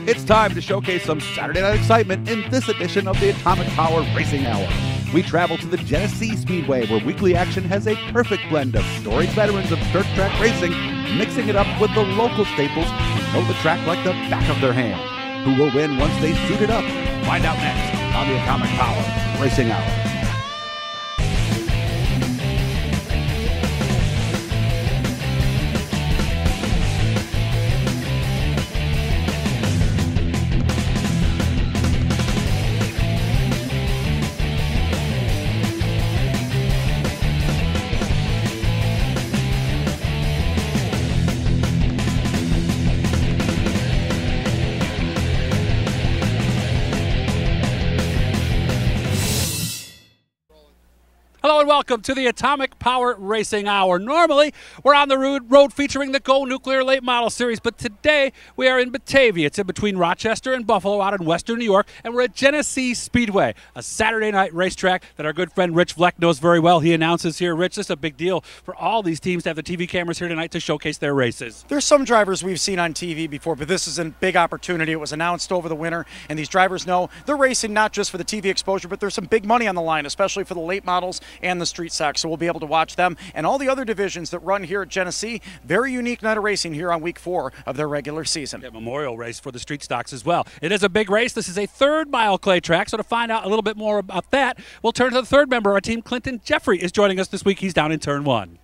It's time to showcase some Saturday night excitement in this edition of the Atomic Power Racing Hour. We travel to the Genesee Speedway, where weekly action has a perfect blend of storied veterans of dirt track racing, mixing it up with the local staples who know the track like the back of their hand. Who will win once they suit it up? Find out next on the Atomic Power Racing Hour. Hello and welcome to the Atomic Power Racing Hour. Normally, we're on the road featuring the Go Nuclear Late Model Series, but today we are in Batavia. It's in between Rochester and Buffalo out in western New York, and we're at Genesee Speedway, a Saturday night racetrack that our good friend Rich Vleck knows very well. He announces here. Rich, this is a big deal for all these teams to have the TV cameras here tonight to showcase their races. There's some drivers we've seen on TV before, but this is a big opportunity. It was announced over the winter, and these drivers know they're racing not just for the TV exposure, but there's some big money on the line, especially for the late models and the street stocks, so we'll be able to watch them and all the other divisions that run here at Genesee. Very unique night of racing here on week 4 of their regular season. Yeah, memorial race for the street stocks as well. It is a big race. This is a 3rd-mile clay track, so to find out a little bit more about that, we'll turn to the 3rd member of our team. Clinton Geoffrey is joining us this week. He's down in turn 1.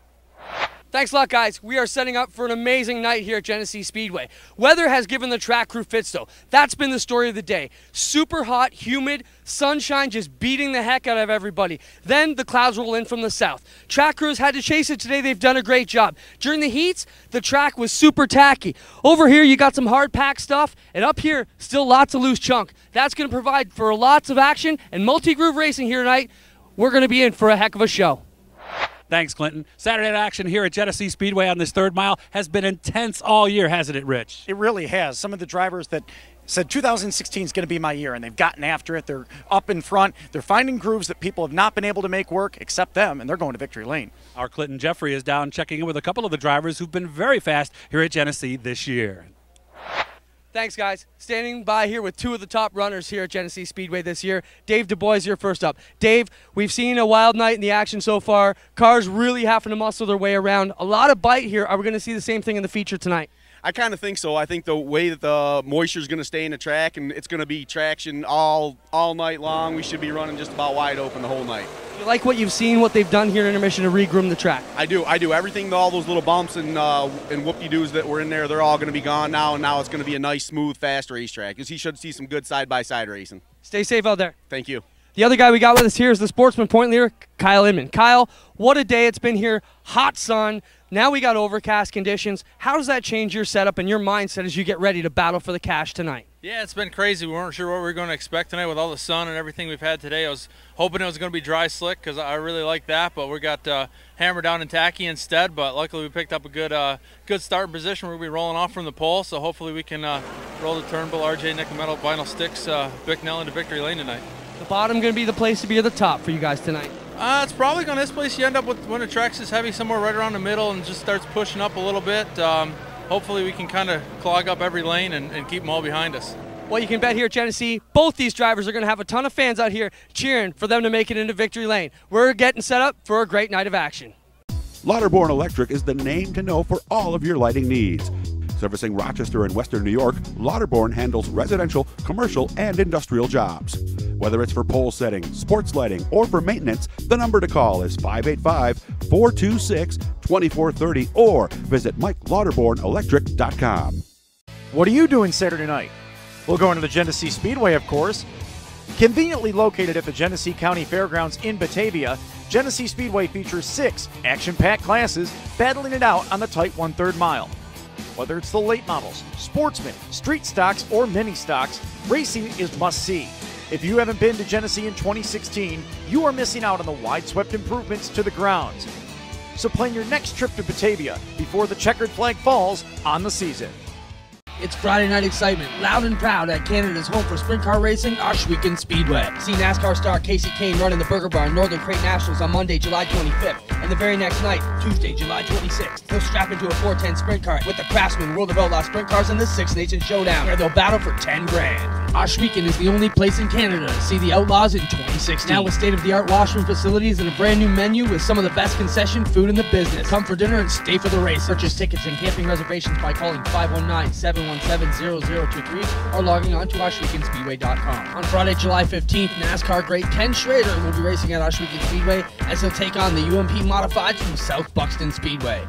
Thanks a lot, guys. We are setting up for an amazing night here at Genesee Speedway. Weather has given the track crew fits, though. That's been the story of the day. Super hot, humid, sunshine just beating the heck out of everybody. Then the clouds roll in from the south. Track crews had to chase it today. They've done a great job. During the heats, the track was super tacky. Over here, you got some hard pack stuff, and up here, still lots of loose chunk. That's going to provide for lots of action and multi-groove racing here tonight. We're going to be in for a heck of a show. Thanks, Clinton. Saturday night action here at Genesee Speedway on this 3rd mile has been intense all year, hasn't it, Rich? It really has. Some of the drivers that said 2016 is going to be my year, and they've gotten after it. They're up in front. They're finding grooves that people have not been able to make work except them, and they're going to victory lane. Our Clinton Geoffrey is down checking in with a couple of the drivers who've been very fast here at Genesee this year. Thanks, guys. Standing by here with 2 of the top runners here at Genesee Speedway this year. Dave DuBois here first up. Dave, we've seen a wild night in the action so far. Cars really having to muscle their way around. A lot of bite here. Are we going to see the same thing in the feature tonight? I kind of think so. I think the way that the moisture is going to stay in the track, and it's going to be traction all night long, we should be running just about wide open the whole night. You like what you've seen, what they've done here in intermission to regroom the track? I do. Everything, all those little bumps and whoop-de-doos that were in there, they're all going to be gone now, and now it's going to be a nice, smooth, fast racetrack. Because he should see some good side-by-side racing. Stay safe out there. Thank you. The other guy we got with us here is the sportsman point leader, Kyle Inman. Kyle, what a day it's been here. Hot sun. Now we got overcast conditions. How does that change your setup and your mindset as you get ready to battle for the cash tonight? Yeah, it's been crazy. We weren't sure what we were going to expect tonight with all the sun and everything we've had today. I was hoping it was going to be dry slick because I really like that, but we got hammered down and tacky instead. But luckily we picked up a good starting position. We'll be rolling off from the pole, so hopefully we can roll the Turnbull RJ nickel metal vinyl sticks Bicknell into victory lane tonight. The bottom going to be the place to be, or the top for you guys tonight? It's probably going to this place. You end up with, when the track's is heavy, somewhere right around the middle and just starts pushing up a little bit. Hopefully we can kind of clog up every lane and keep them all behind us. Well, you can bet here at Genesee, both these drivers are going to have a ton of fans out here cheering for them to make it into victory lane. We're getting set up for a great night of action. Lauterborn Electric is the name to know for all of your lighting needs. Servicing Rochester and western New York, Lauterborn handles residential, commercial, and industrial jobs. Whether it's for pole setting, sports lighting, or for maintenance, the number to call is 585-426-2430 or visit MikeLauterbornElectric.com. What are you doing Saturday night? We're going to the Genesee Speedway, of course. Conveniently located at the Genesee County Fairgrounds in Batavia, Genesee Speedway features 6 action-packed classes battling it out on the tight 1/3 mile. Whether it's the late models, sportsmen, street stocks, or mini stocks, racing is must-see. If you haven't been to Genesee in 2016, you are missing out on the wide-swept improvements to the grounds. So plan your next trip to Batavia before the checkered flag falls on the season. It's Friday night excitement, loud and proud at Canada's home for sprint car racing, Ashweekend Speedway. See NASCAR star Casey Kane running the Burger Barn Northern Crate Nationals on Monday, July 25th, and the very next night, Tuesday, July 26th. He'll strap into a 410 sprint car with the Craftsman World of Outlaw Sprint Cars in the Six Nations Showdown, where they'll battle for 10 grand. Ashweekend is the only place in Canada to see the Outlaws in 2016. Now with state-of-the-art washroom facilities and a brand new menu with some of the best concession food in the business. Come for dinner and stay for the race. Purchase tickets and camping reservations by calling 519-717-0023 or logging on to ashweekendspeedway.com. On Friday, July 15th, NASCAR great Ken Schrader will be racing at Ashweekend Speedway as he'll take on the UMP Modifieds from South Buxton Speedway.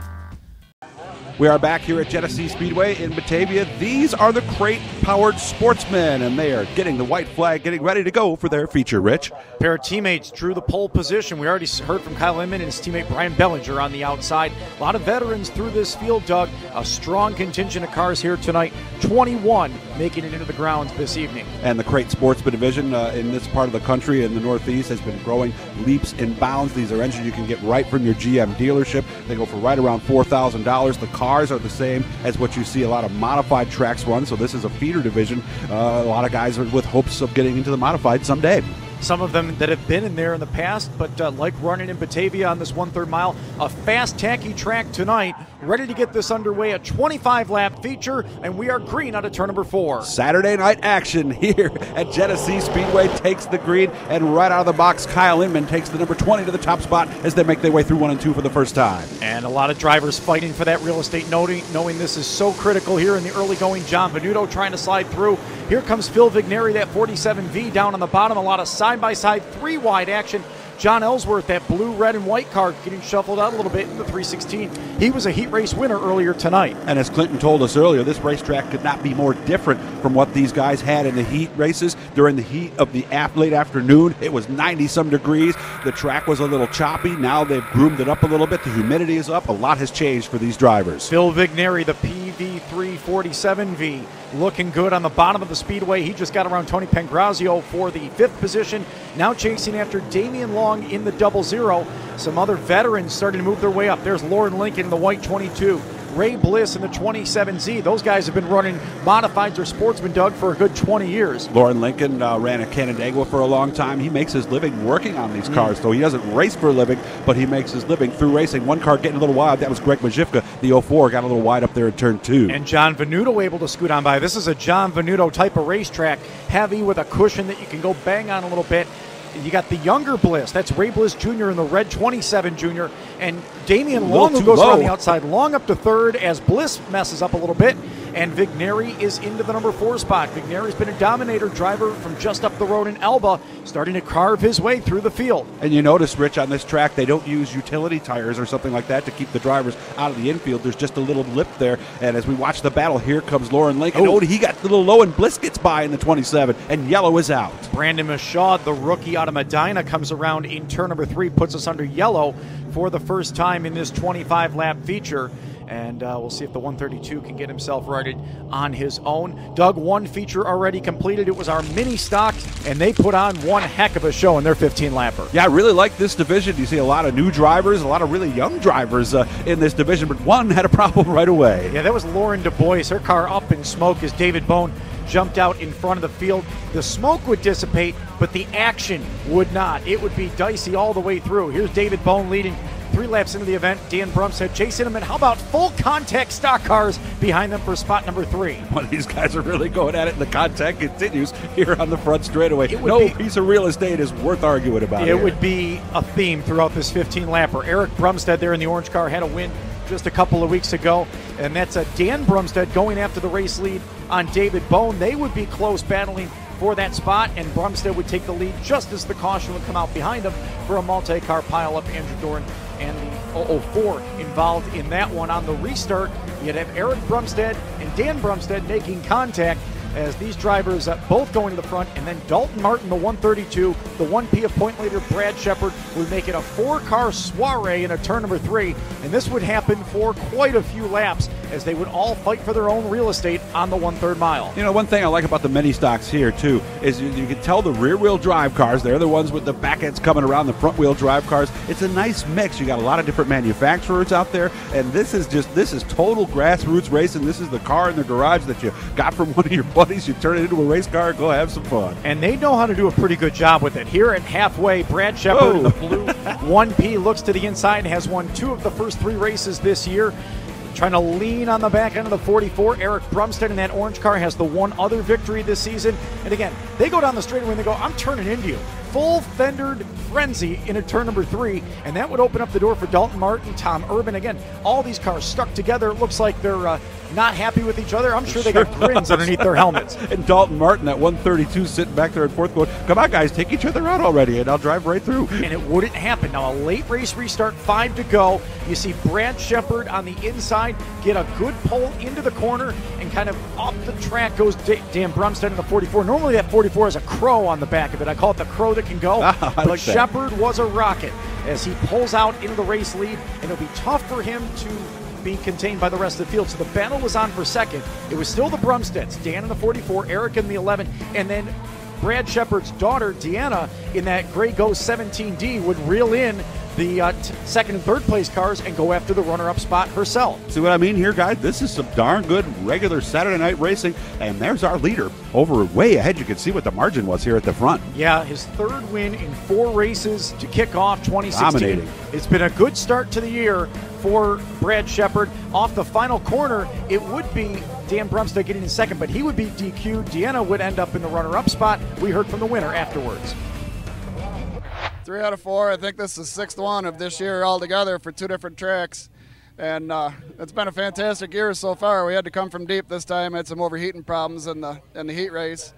We are back here at Genesee Speedway in Batavia. These are the crate-powered sportsmen, and they are getting the white flag, getting ready to go for their feature, Rich. A pair of teammates drew the pole position. We already heard from Kyle Inman and his teammate Brian Bellinger on the outside. A lot of veterans through this field, Doug. A strong contingent of cars here tonight. 21 making it into the grounds this evening. And the crate sportsman division in this part of the country in the Northeast has been growing leaps and bounds. These are engines you can get right from your GM dealership. They go for right around $4,000. The cars are the same as what you see a lot of modified tracks run, so this is a feeder division. A lot of guys are with hopes of getting into the modified someday. Some of them that have been in there in the past, but like running in Batavia on this 1/3 mile, a fast, tacky track tonight, ready to get this underway, a 25-lap feature, and we are green out of turn number 4. Saturday night action here at Genesee Speedway takes the green, and right out of the box, Kyle Inman takes the number 20 to the top spot as they make their way through 1 and 2 for the first time. And a lot of drivers fighting for that real estate, knowing this is so critical here in the early going. John Venuto trying to slide through. Here comes Phil Vigneri, that 47V down on the bottom. A lot of side-by-side 3-wide action. John Ellsworth, that blue, red, and white car, getting shuffled out a little bit in the 316. He was a heat race winner earlier tonight. And as Clinton told us earlier, this racetrack could not be more different from what these guys had in the heat races. During the heat of the late afternoon, it was 90-some degrees. The track was a little choppy. Now they've groomed it up a little bit. The humidity is up. A lot has changed for these drivers. Phil Vigneri, the PV347V, looking good on the bottom of the speedway. He just got around Tony Pangrazio for the 5th position. Now chasing after Damian Long in the 00. Some other veterans starting to move their way up. There's Lauren Lincoln in the white 22. Ray Bliss in the 27Z. Those guys have been running modifieds or sportsmen, Doug, for a good 20 years. Lauren Lincoln ran at Canandaigua for a long time. He makes his living working on these cars, so he doesn't race for a living, but he makes his living through racing. One car getting a little wide. That was Greg Majivka. The 04 got a little wide up there in turn 2. And John Venuto able to scoot on by. This is a John Venuto type of racetrack, heavy with a cushion that you can go bang on a little bit. You got the younger Bliss. That's Ray Bliss Jr. in the red 27 Jr. And Damian Long, who goes around the outside. Long up to 3rd as Bliss messes up a little bit. And Vigneri is into the number 4 spot. Vigneri's been a dominator driver from just up the road in Elba, starting to carve his way through the field. And you notice, Rich, on this track, they don't use utility tires or something like that to keep the drivers out of the infield. There's just a little lip there. And as we watch the battle, here comes Lauren Lincoln. Oh, he got a little low, and Bliss gets by in the 27, and yellow is out. Brandon Michaud, the rookie out of Medina, comes around in turn number 3, puts us under yellow for the first time in this 25-lap feature. And we'll see if the 132 can get himself righted on his own. Doug, one feature already completed. It was our mini stock, and they put on one heck of a show in their 15-lapper. Yeah, I really like this division. You see a lot of new drivers, a lot of really young drivers in this division, but one had a problem right away. Yeah, that was Lauren Du Bois. Her car up in smoke as David Bone jumped out in front of the field. The smoke would dissipate, but the action would not. It would be dicey all the way through. Here's David Bone leading 3 laps into the event. Dan Brumstead chasing him, and how about full contact stock cars behind them for spot number 3? Well, these guys are really going at it, and the contact continues here on the front straightaway. No piece of real estate is worth arguing about. It would be a theme throughout this 15-lapper. Eric Brumstead there in the orange car had a win just a couple of weeks ago, and that's Dan Brumstead going after the race lead on David Bone. They would be close battling for that spot, and Brumstead would take the lead just as the caution would come out behind him for a multi-car pileup. Andrew Doran and the 004 involved in that one. On the restart, you'd have Eric Brumstead and Dan Brumstead making contact as these drivers both going to the front, and then Dalton Martin, the 132, the 1P of point leader Brad Shepard, would make it a 4-car soiree in a turn number 3, and this would happen for quite a few laps as they would all fight for their own real estate on the 1/3 mile. You know, one thing I like about the mini stocks here, too, is you can tell the rear-wheel drive cars, they're the ones with the back ends coming around, the front-wheel drive cars. It's a nice mix. You got a lot of different manufacturers out there, and this is total grassroots racing. This is the car in the garage that you got from one of your buddies. You turn it into a race car, go have some fun. And they know how to do a pretty good job with it. Here at halfway, Brad Shepard in the blue 1P looks to the inside and has won 2 of the first 3 races this year. Trying to lean on the back end of the 44. Eric Brumstead in that orange car has the one other victory this season. And again, they go down the straightaway and they go, I'm turning into you. Full fendered frenzy into turn number 3, and that would open up the door for Dalton Martin, Tom Urban. Again, all these cars stuck together. It looks like they're not happy with each other. I'm sure they got grins underneath their helmets. And Dalton Martin, that 132, sitting back there in 4th, going, come on, guys, take each other out already, and I'll drive right through. And it wouldn't happen. Now, a late race restart, 5 to go. You see Brad Shepard on the inside get a good pull into the corner, and kind of up the track goes Dan Brumstead in the 44. Normally that 44 has a crow on the back of it. I call it the crow that can go. But like Shepard was a rocket as he pulls out into the race lead, and it'll be tough for him to be contained by the rest of the field. So the battle was on for second. It was still the Brumsteads, Dan in the 44, Eric in the 11, and then Brad Shepard's daughter, Deanna, in that Gray Ghost 17D would reel in the second and third place cars and go after the runner-up spot herself. See what I mean here, guys? This is some darn good regular Saturday night racing, and there's our leader over way ahead. You can see what the margin was here at the front. Yeah, his 3rd win in 4 races to kick off 2016. Dominating. It's been a good start to the year for Brad Shepard. Off the final corner, it would be Dan Brumstead getting in second, but he would be DQ'd. Deanna would end up in the runner-up spot. We heard from the winner afterwards. 3 out of 4. I think this is the 6th one of this year altogether for 2 different tracks. And it's been a fantastic year so far. We had to come from deep this time. Had some overheating problems in the heat race.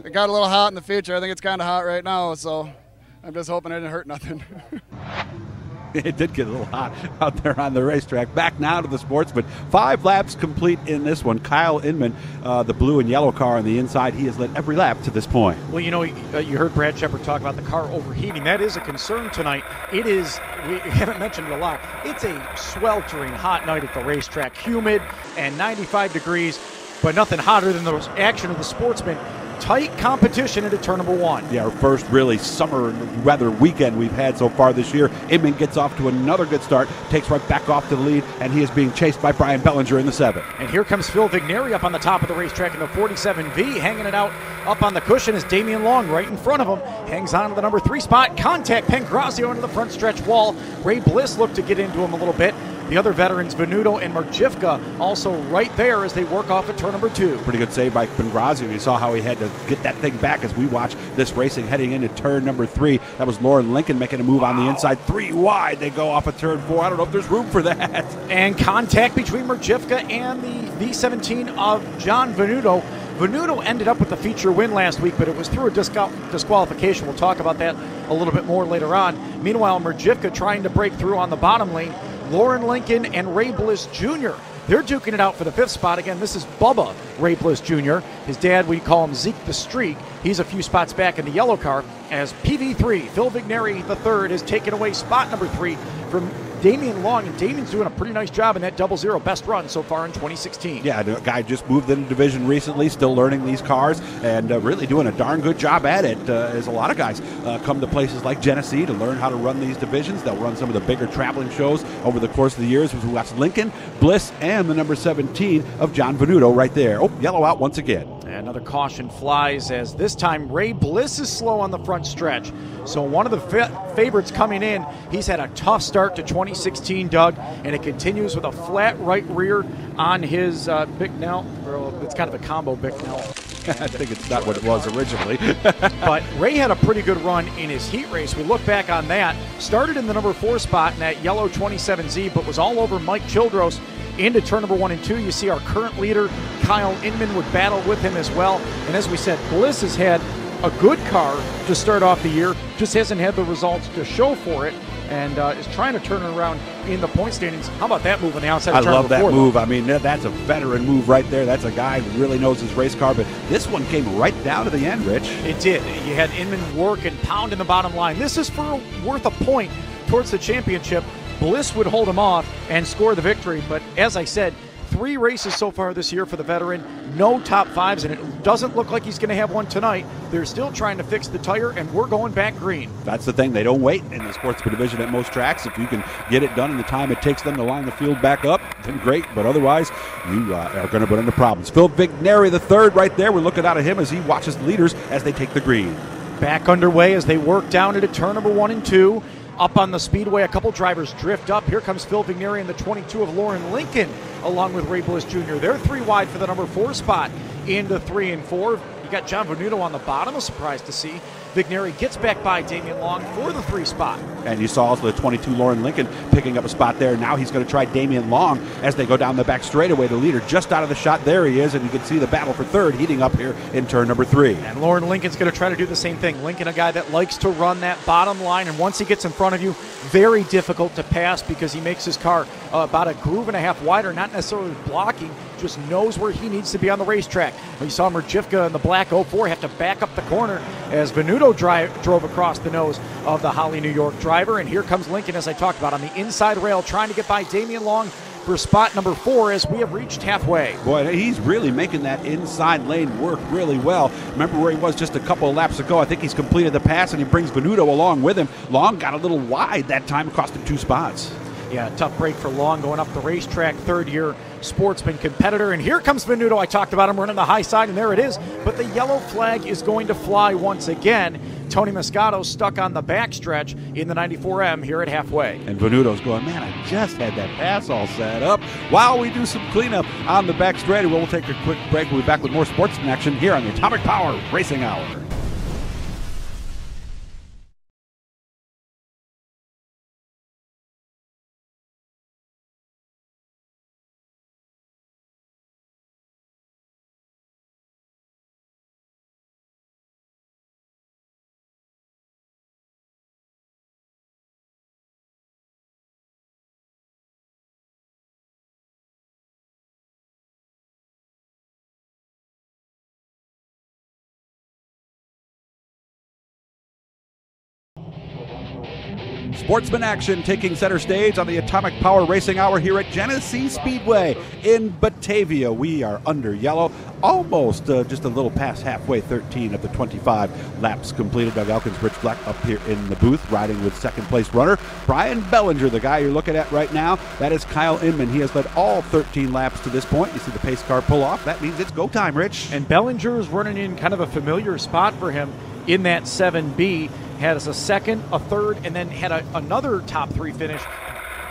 It got a little hot in the feature. I think it's kind of hot right now, so I'm just hoping it didn't hurt nothing. It did get a little hot out there on the racetrack. Back now to the sportsman. 5 laps complete in this one. Kyle Inman, the blue and yellow car on the inside, he has led every lap to this point. Well, you know, you heard Brad Shepard talk about the car overheating. That is a concern tonight. It is, we haven't mentioned it a lot, it's a sweltering hot night at the racetrack. Humid and 95 degrees, but nothing hotter than the action of the sportsman. Tight competition into turn number 1. Yeah, our first really summer weather weekend we've had so far this year. Inman gets off to another good start, takes right back off to the lead, and he is being chased by Brian Bellinger in the 7th. And here comes Phil Vigneri up on the top of the racetrack in the 47V, hanging it out up on the cushion is Damian Long right in front of him. Hangs on to the number 3 spot. Contact Pangrazio into the front stretch wall. Ray Bliss looked to get into him a litlittle bit. The other veterans, Venuto and Marjivka, also right there as they work off at turn number 2. Pretty good save by Pangrazio. You saw how he had to get that thing back as we watch this racing heading into turn number 3. That was Lauren Lincoln making a move on the inside. 3 wide. They go off of turn 4. I don't know if there's room for that. And contact between Marjivka and the V17 of John Venuto. Venuto ended up with the feature win last week, but it was through a disqualification. We'll talk about that a little bit more later on. Meanwhile, Marjivka trying to break through on the bottom lane. Lauren Lincoln and Ray Bliss Jr. They're duking it out for the 5th spot. Again, this is Bubba Ray Bliss Jr. His dad, we call him Zeke the Streak. He's a few spots back in the yellow car as PV3, Phil Vigneri III, has taken away spot number 3 from Damian Long, and Damian's doing a pretty nice job in that 00 best run so far in 2016. Yeah, the guy just moved into division recently, still learning these cars, and really doing a darn good job at it. As a lot of guys come to places like Genesee to learn how to run these divisions. They'll run some of the bigger traveling shows over the course of the years. We watched Lincoln, Bliss, and the number 17 of John Venuto right there. Oh, yellow out once again. Another caution flies as this time Ray Bliss is slow on the front stretch. So one of the favorites coming in, he's had a tough start to 2016, Doug, and it continues with a flat right rear on his Bicknell. It's kind of a combo Bicknell. I think it's not what it was originally. But Ray had a pretty good run in his heat race. We look back on that. Started in the number 4 spot in that yellow 27Z, but was all over Mike Childros into turn number 1 and 2. You see our current leader, Kyle Inman, would battle with him as well. And as we said, Bliss has had a good car to start off the year, just hasn't had the results to show for it, and is trying to turn it around in the point standings. How about that move on the outside? I love that move. I mean, that's a veteran move right there. That's a guy who really knows his race car, but this one came right down to the end, Rich. It did. You had Inman work and pound in the bottom line. This is worth a point towards the championship. Bliss would hold him off and score the victory, but as I said, 3 races so far this year for the veteran, no top 5s, and it doesn't look like he's going to have one tonight. They're still trying to fix the tire, and we're going back green. That's the thing. They don't wait in the sportsman division at most tracks. If you can get it done in the time it takes them to line the field back up, then great. But otherwise, you are going to run into problems. Phil Vigneri, the third right there. We're looking out at him as he watches the leaders as they take the green. Back underway as they work down into turn number 1 and 2. Up on the speedway, a couple drivers drift up. Here comes Phil Vigneri in the 22 of Lauren Lincoln, along with Ray Bliss Jr. They're 3 wide for the number 4 spot into 3 and 4. You got John Venuto on the bottom, a surprise to see. Vigneri gets back by Damian Long for the 3 spot. And you saw also the 22 Lauren Lincoln picking up a spot there. Now he's going to try Damian Long as they go down the back straightaway. The leader just out of the shot. There he is, and you can see the battle for third heating up here in turn number 3. And Lauren Lincoln's going to try to do the same thing. Lincoln, a guy that likes to run that bottom line, and once he gets in front of you, very difficult to pass because he makes his car about a groove and a half wider, not necessarily blocking, just knows where he needs to be on the racetrack. We saw Merjivka in the black 04 have to back up the corner as Venuto drove across the nose of the Holly, New York driver. And here comes Lincoln, as I talked about, on the inside rail, trying to get by Damian Long for spot number 4 as we have reached halfway. Boy, he's really making that inside lane work really well. Remember where he was just a couple of laps ago. I think he's completed the pass, and he brings Venuto along with him. Long got a little wide that time, cost him 2 spots. Yeah, tough break for Long going up the racetrack, third-year sportsman competitor. And here comes Venuto. I talked about him running the high side, and there it is. But the yellow flag is going to fly once again. Tony Moscato stuck on the backstretch in the 94M here at halfway. And Venuto's going, man, I just had that pass all set up. While we do some cleanup on the back straightaway, we'll take a quick break. We'll be back with more sportsman action here on the Atomic Power Racing Hour. Sportsman action taking center stage on the Atomic Power Racing Hour here at Genesee Speedway in Batavia. We are under yellow, almost just a little past halfway, 13 of the 25 laps completed. Doug Elkins, Rich Black up here in the booth, riding with second place runner Brian Bellinger, the guy you're looking at right now. That is Kyle Inman. He has led all 13 laps to this point. You see the pace car pull off. That means it's go time, Rich. And Bellinger is running in kind of a familiar spot for him in that 7B. Had as a second, a third, and then had another top 3 finish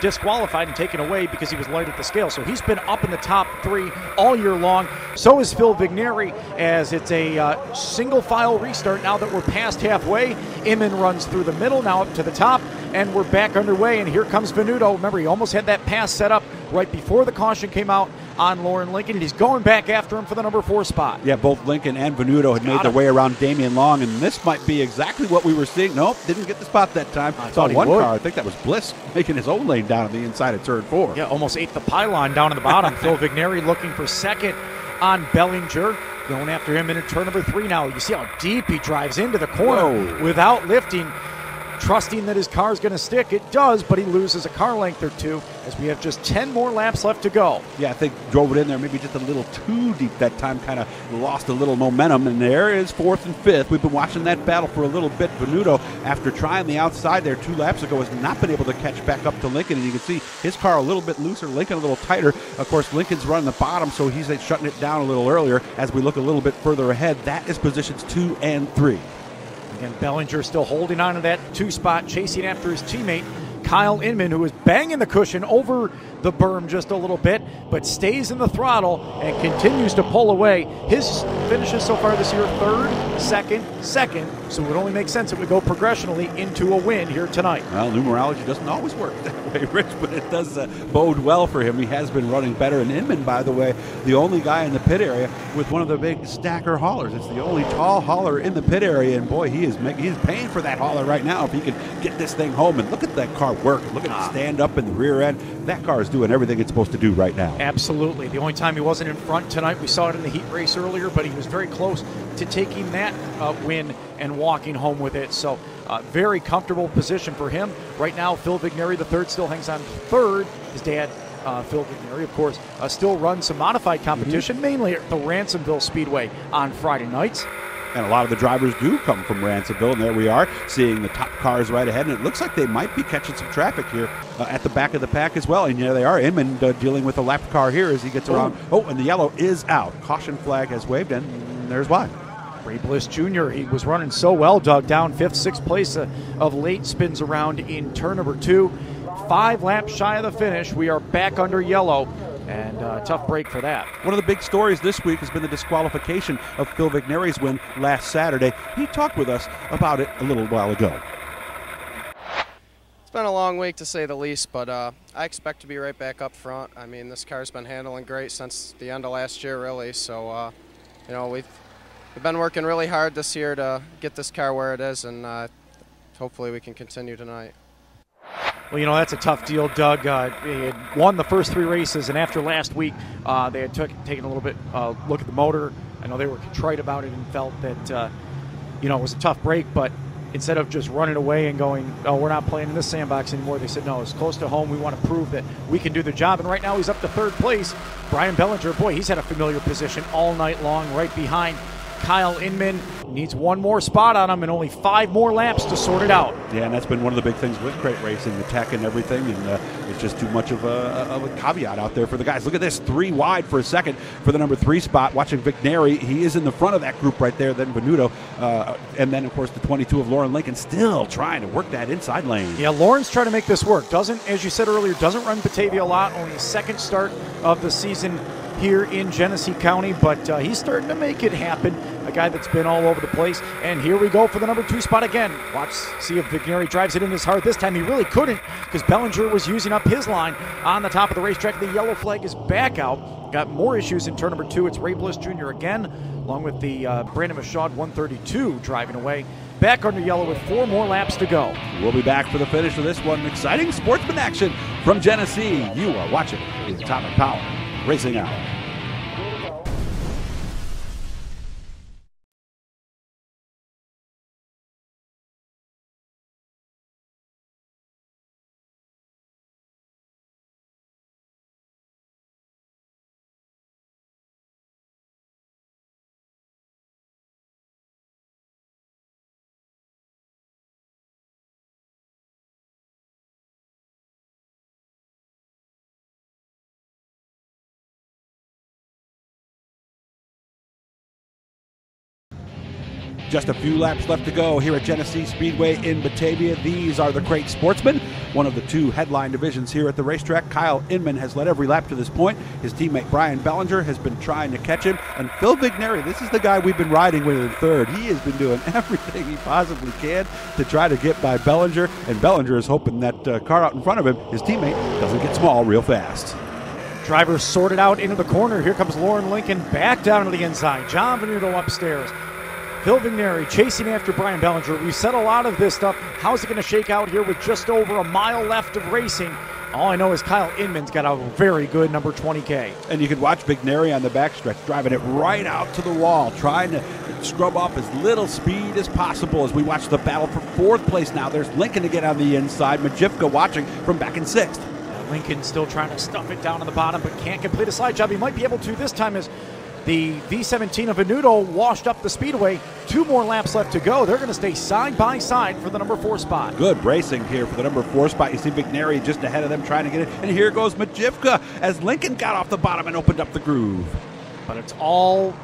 disqualified and taken away because he was light at the scale. So he's been up in the top 3 all year long. So is Phil Vigneri, as it's a single file restart now that we're past halfway. Inman runs through the middle, now up to the top, and we're back underway. And here comes Venuto. Remember, he almost had that pass set up right before the caution came out on Lauren Lincoln, and he's going back after him for the number 4 spot. Yeah, both Lincoln and Venuto had made their way around Damian Long, and this might be exactly what we were seeing. Nope, didn't get the spot that time. I saw thought one he would. car, I think that was Bliss, making his own lane down on the inside of turn 4. Yeah, almost ate the pylon down at the bottom. Phil Vigneri looking for second on Bellinger. Going after him in turn number 3 now. You see how deep he drives into the corner without lifting, trusting that his car is going to stick. It does, but he loses a car length or 2 as we have just 10 more laps left to go. Yeah, I think drove it in there maybe just a little too deep that time, kind of lost a little momentum, and there is 4th and 5th. We've been watching that battle for a little bit. Venuto, after trying the outside there 2 laps ago, has not been able to catch back up to Lincoln, and you can see his car a little bit looser, Lincoln a little tighter. Of course, Lincoln's running the bottom, so he's shutting it down a little earlier. As we look a little bit further ahead, that is positions 2 and 3. Again, Bellinger still holding on to that 2 spot, chasing after his teammate Kyle Inman, who is banging the cushion over the berm just a little bit, but stays in the throttle and continues to pull away. His finishes so far this year, 3rd, 2nd, so it would only make sense that we go progressionally into a win here tonight. Well, numerology doesn't always work that way, Rich, but it does bode well for him. He has been running better. And Inman, by the way, the only guy in the pit area with one of the big stacker haulers. It's the only tall hauler in the pit area, and boy, he's paying for that hauler right now if he can get this thing home. And look at that car work. Look at it stand up in the rear end. That car is doing everything it's supposed to do right now. Absolutely. The only time he wasn't in front tonight, we saw it in the heat race earlier, but he was very close to taking that win and walking home with it. So very comfortable position for him. Right now, Phil Vigneri, the 3rd, still hangs on 3rd. His dad, Phil Vigneri, of course, still runs some modified competition, mainly at the Ransomville Speedway on Friday nights. And a lot of the drivers do come from Ransomville, and there we are seeing the top cars right ahead, and it looks like they might be catching some traffic here at the back of the pack as well. And yeah, they are. Inman dealing with a lapped car here as he gets around. Oh, and the yellow is out. Caution flag has waved, and there's why. Ray Bliss Jr., he was running so well, Doug, down 5th, 6th place of late, spins around in turn number 2. 5 laps shy of the finish. We are back under yellow. And tough break for that. One of the big stories this week has been the disqualification of Phil Vigneri's win last Saturday. He talked with us about it a little while ago. It's been a long week to say the least, but I expect to be right back up front. I mean, this car's been handling great since the end of last year, really. So, you know, we've been working really hard this year to get this car where it is, and hopefully we can continue tonight. Well, you know, that's a tough deal, Doug. They had won the first 3 races, and after last week, they had taken a little bit look at the motor. I know they were contrite about it and felt that, you know, it was a tough break, but instead of just running away and going, oh, we're not playing in this sandbox anymore, they said, no, it's close to home. We want to prove that we can do the job. And right now he's up to 3rd place. Brian Bellinger, boy, he's had a familiar position all night long right behind Kyle Inman. Needs 1 more spot on him and only 5 more laps to sort it out. Yeah, and that's been one of the big things with crate racing, the tech and everything, and it's just too much of a caveat out there for the guys. Look at this, 3 wide for a second for the number 3 spot. Watching Vigneri, he is in the front of that group right there, then Venuto, and then, of course, the 22 of Lauren Lincoln still trying to work that inside lane. Yeah, Lauren's trying to make this work. Doesn't, as you said earlier, doesn't run Batavia a lot, only his 2nd start of the season here in Genesee County, but he's starting to make it happen. A guy that's been all over the place. And here we go for the number 2 spot again. Watch, see if Vigneri drives it in his heart. This time he really couldn't because Bellinger was using up his line on the top of the racetrack. The yellow flag is back out. Got more issues in turn number 2. It's Ray Bliss Jr. again, along with the Brandon Michaud 132 driving away. Back under yellow with 4 more laps to go. We'll be back for the finish of this one. Exciting sportsman action from Genesee. You are watching the Atomic Power Racing Hour. Just a few laps left to go here at Genesee Speedway in Batavia. These are the Crate Sportsmen, one of the 2 headline divisions here at the racetrack. Kyle Inman has led every lap to this point. His teammate Brian Bellinger has been trying to catch him. And Phil Vigneri, this is the guy we've been riding with in 3rd. He has been doing everything he possibly can to try to get by Bellinger. And Bellinger is hoping that car out in front of him, his teammate, doesn't get small real fast. Drivers sorted out into the corner. Here comes Lauren Lincoln back down to the inside. John Venuto upstairs. Phil Vigneri chasing after Brian Bellinger. We've said a lot of this stuff. How's it going to shake out here with just over a mile left of racing? All I know is Kyle Inman's got a very good number 20K. And you can watch Vigneri on the backstretch driving it right out to the wall, trying to scrub off as little speed as possible as we watch the battle for 4th place now. There's Lincoln to get on the inside. Majivka watching from back in 6th. Lincoln still trying to stuff it down on the bottom, but can't complete a slide job. He might be able to this time as the V17 of Venuto washed up the speedway. 2 more laps left to go. They're going to stay side by side for the number 4 spot. Good racing here for the number 4 spot. You see Vigneri just ahead of them trying to get it. And here goes Majivka as Lincoln got off the bottom and opened up the groove. But it's all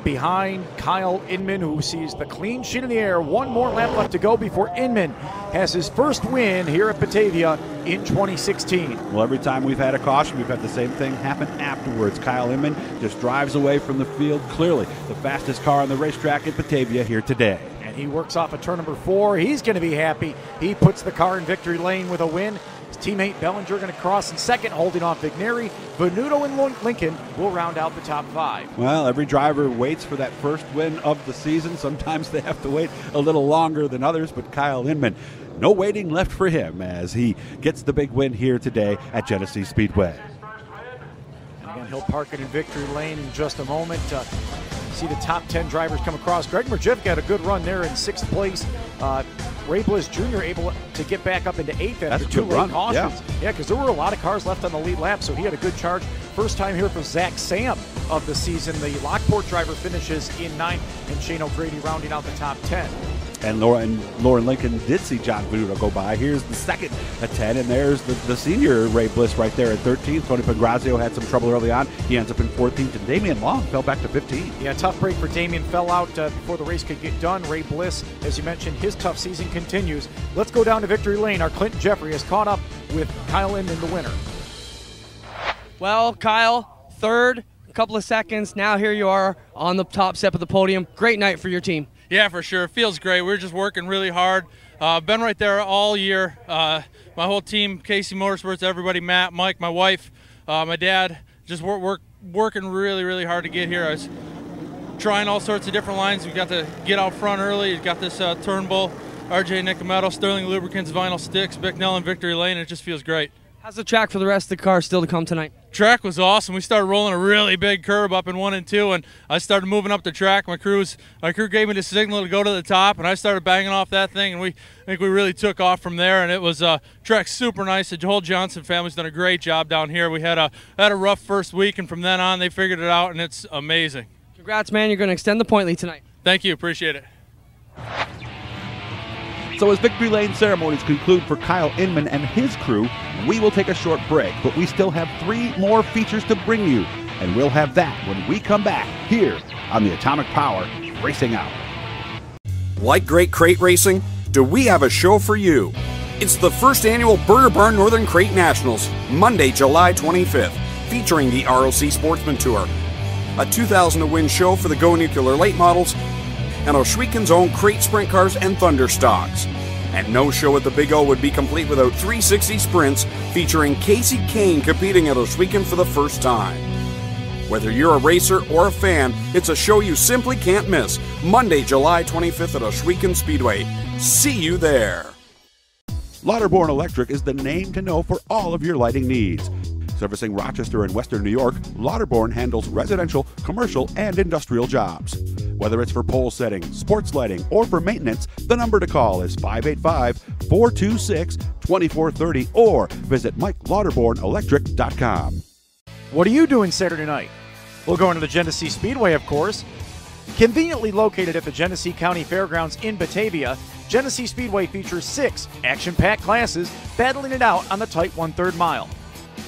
behind Kyle Inman, who sees the clean sheet in the air. 1 more lap left to go before Inman has his first win here at Batavia in 2016. Well, every time we've had a caution, we've had the same thing happen afterwards. Kyle Inman just drives away from the field. Clearly the fastest car on the racetrack at Batavia here today. And he works off of turn number 4. He's going to be happy. He puts the car in victory lane with a win. His teammate Bellinger going to cross in 2nd, holding off Vigneri. Venuto and Lincoln will round out the top 5. Well, every driver waits for that first win of the season. Sometimes they have to wait a little longer than others, but Kyle Inman, no waiting left for him as he gets the big win here today at Genesee Speedway. And again, he'll park it in victory lane in just a moment. See the top 10 drivers come across. Greg Merjevka had a good run there in 6th place. Ray Bliss Jr. able to get back up into 8th after 2 late cautions. Yeah, because there were a lot of cars left on the lead lap, so he had a good charge. First time here for Zach Sam of the season. The Lockport driver finishes in 9th, and Shane O'Grady rounding out the top 10. And Lauren Lincoln did see John Venuto go by. Here's the second at 10, and there's the senior Ray Bliss right there at 13th. Tony Pangrazio had some trouble early on. He ends up in 14th, and Damian Long fell back to 15th. Yeah, tough break for Damian. Fell out before the race could get done. Ray Bliss, as you mentioned, his tough season continues. Let's go down to victory lane. Our Clinton Jeffrey has caught up with Kyle Inman, the winner. Well, Kyle, third, a couple of seconds. Now here you are on the top step of the podium. Great night for your team. Yeah, for sure. It feels great. We're just working really hard. Been right there all year. My whole team, Casey Motorsports, everybody, Matt, Mike, my wife, my dad, just working really, really hard to get here. I was trying all sorts of different lines. We got to get out front early. We got this Turnbull, RJ Nicometto, Sterling Lubricants, Vinyl Sticks, Bicknell, and Victory Lane. It just feels great. How's the track for the rest of the cars still to come tonight? Track was awesome. We started rolling a really big curb up in 1 and 2, and I started moving up the track. My crew gave me the signal to go to the top, and I started banging off that thing, and I think we really took off from there. And it was track super nice. The whole Johnson family's done a great job down here. We had a rough first week, and from then on they figured it out, and it's amazing. Congrats, man. You're going to extend the point lead tonight. Thank you. Appreciate it. So as victory lane ceremonies conclude for Kyle Inman and his crew, we will take a short break, but we still have 3 more features to bring you, and we'll have that when we come back here on the Atomic Power Racing Hour. Like great crate racing? Do we have a show for you? It's the first annual Burger Barn Northern Crate Nationals, Monday, July 25th, featuring the ROC Sportsman Tour, a 2,000-to-win show for the Go Nuclear late models, and Oshweken's own crate sprint cars and Thunder stocks. And no show at the Big O would be complete without 360 sprints featuring Casey Kane competing at Oshweken for the first time. Whether you're a racer or a fan, it's a show you simply can't miss. Monday, July 25th at Oshweken Speedway. See you there. Lauderborn Electric is the name to know for all of your lighting needs. Servicing Rochester and Western New York, Lauderborn handles residential, commercial, and industrial jobs. Whether it's for pole setting, sports lighting, or for maintenance, the number to call is 585-426-2430 or visit MikeLauderbornElectric.com. What are you doing Saturday night? We're going to the Genesee Speedway, of course. Conveniently located at the Genesee County Fairgrounds in Batavia, Genesee Speedway features 6 action-packed classes battling it out on the tight 1/3 mile.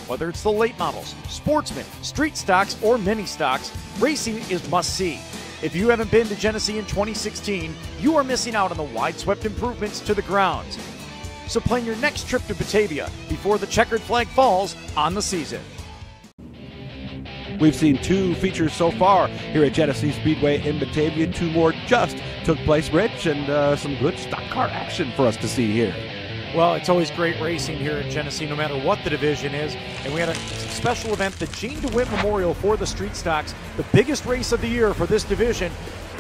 Whether it's the late models, sportsmen, street stocks, or mini stocks, racing is must-see. If you haven't been to Genesee in 2016, you are missing out on the wide-swept improvements to the grounds. So plan your next trip to Batavia before the checkered flag falls on the season. We've seen 2 features so far here at Genesee Speedway in Batavia. 2 more just took place, Rich, and some good stock car action for us to see here. Well, it's always great racing here at Genesee, no matter what the division is. And we had a special event, the Gene DeWitt Memorial for the Street Stocks, the biggest race of the year for this division.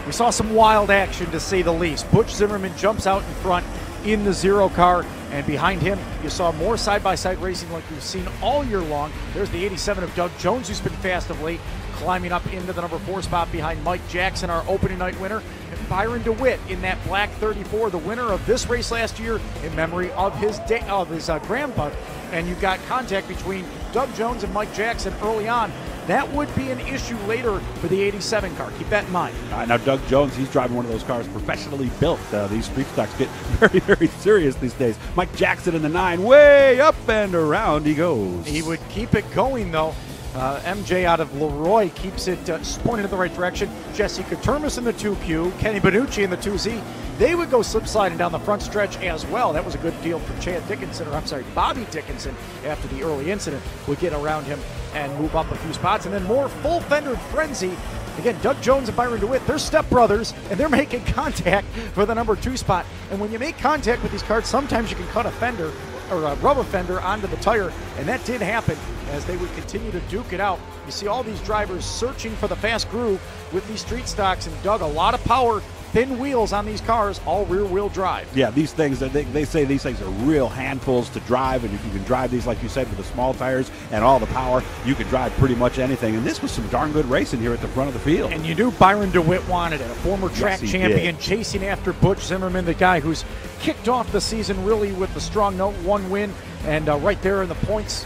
We saw some wild action, to say the least. Butch Zimmerman jumps out in front in the 0 car, and behind him, you saw more side-by-side racing like we've seen all year long. There's the 87 of Doug Jones, who's been fast of late, climbing up into the number 4 spot behind Mike Jackson, our opening night winner, and Byron DeWitt in that black 34, the winner of this race last year in memory of his grandpa. And you've got contact between Doug Jones and Mike Jackson early on. That would be an issue later for the 87 car. Keep that in mind. Now, Doug Jones, he's driving one of those cars professionally built. These street stocks get very, very serious these days. Mike Jackson in the 9, way up and around he goes. He would keep it going, though. MJ out of Leroy keeps it pointed in the right direction. Jesse Katurmas in the 2Q, Kenny Benucci in the 2Z. They would go slip sliding down the front stretch as well. That was a good deal for Bobby Dickinson after the early incident. Would get around him and move up a few spots. And then more full-fendered frenzy. Again, Doug Jones and Byron DeWitt, they're stepbrothers, and they're making contact for the number 2 spot. And when you make contact with these cars, sometimes you can cut a fender or a rubber fender onto the tire, and that did happen as they would continue to duke it out. You see all these drivers searching for the fast groove with these street stocks, and Doug, a lot of power thin wheels on these cars, all rear-wheel drive. Yeah, these things, they say these things are real handfuls to drive, and if you can drive these, like you said, with the small tires and all the power, you can drive pretty much anything. And this was some darn good racing here at the front of the field. And you knew Byron DeWitt wanted it, a former track champion, chasing after Butch Zimmerman, the guy who's kicked off the season really with the strong note, 1 win, and right there in the points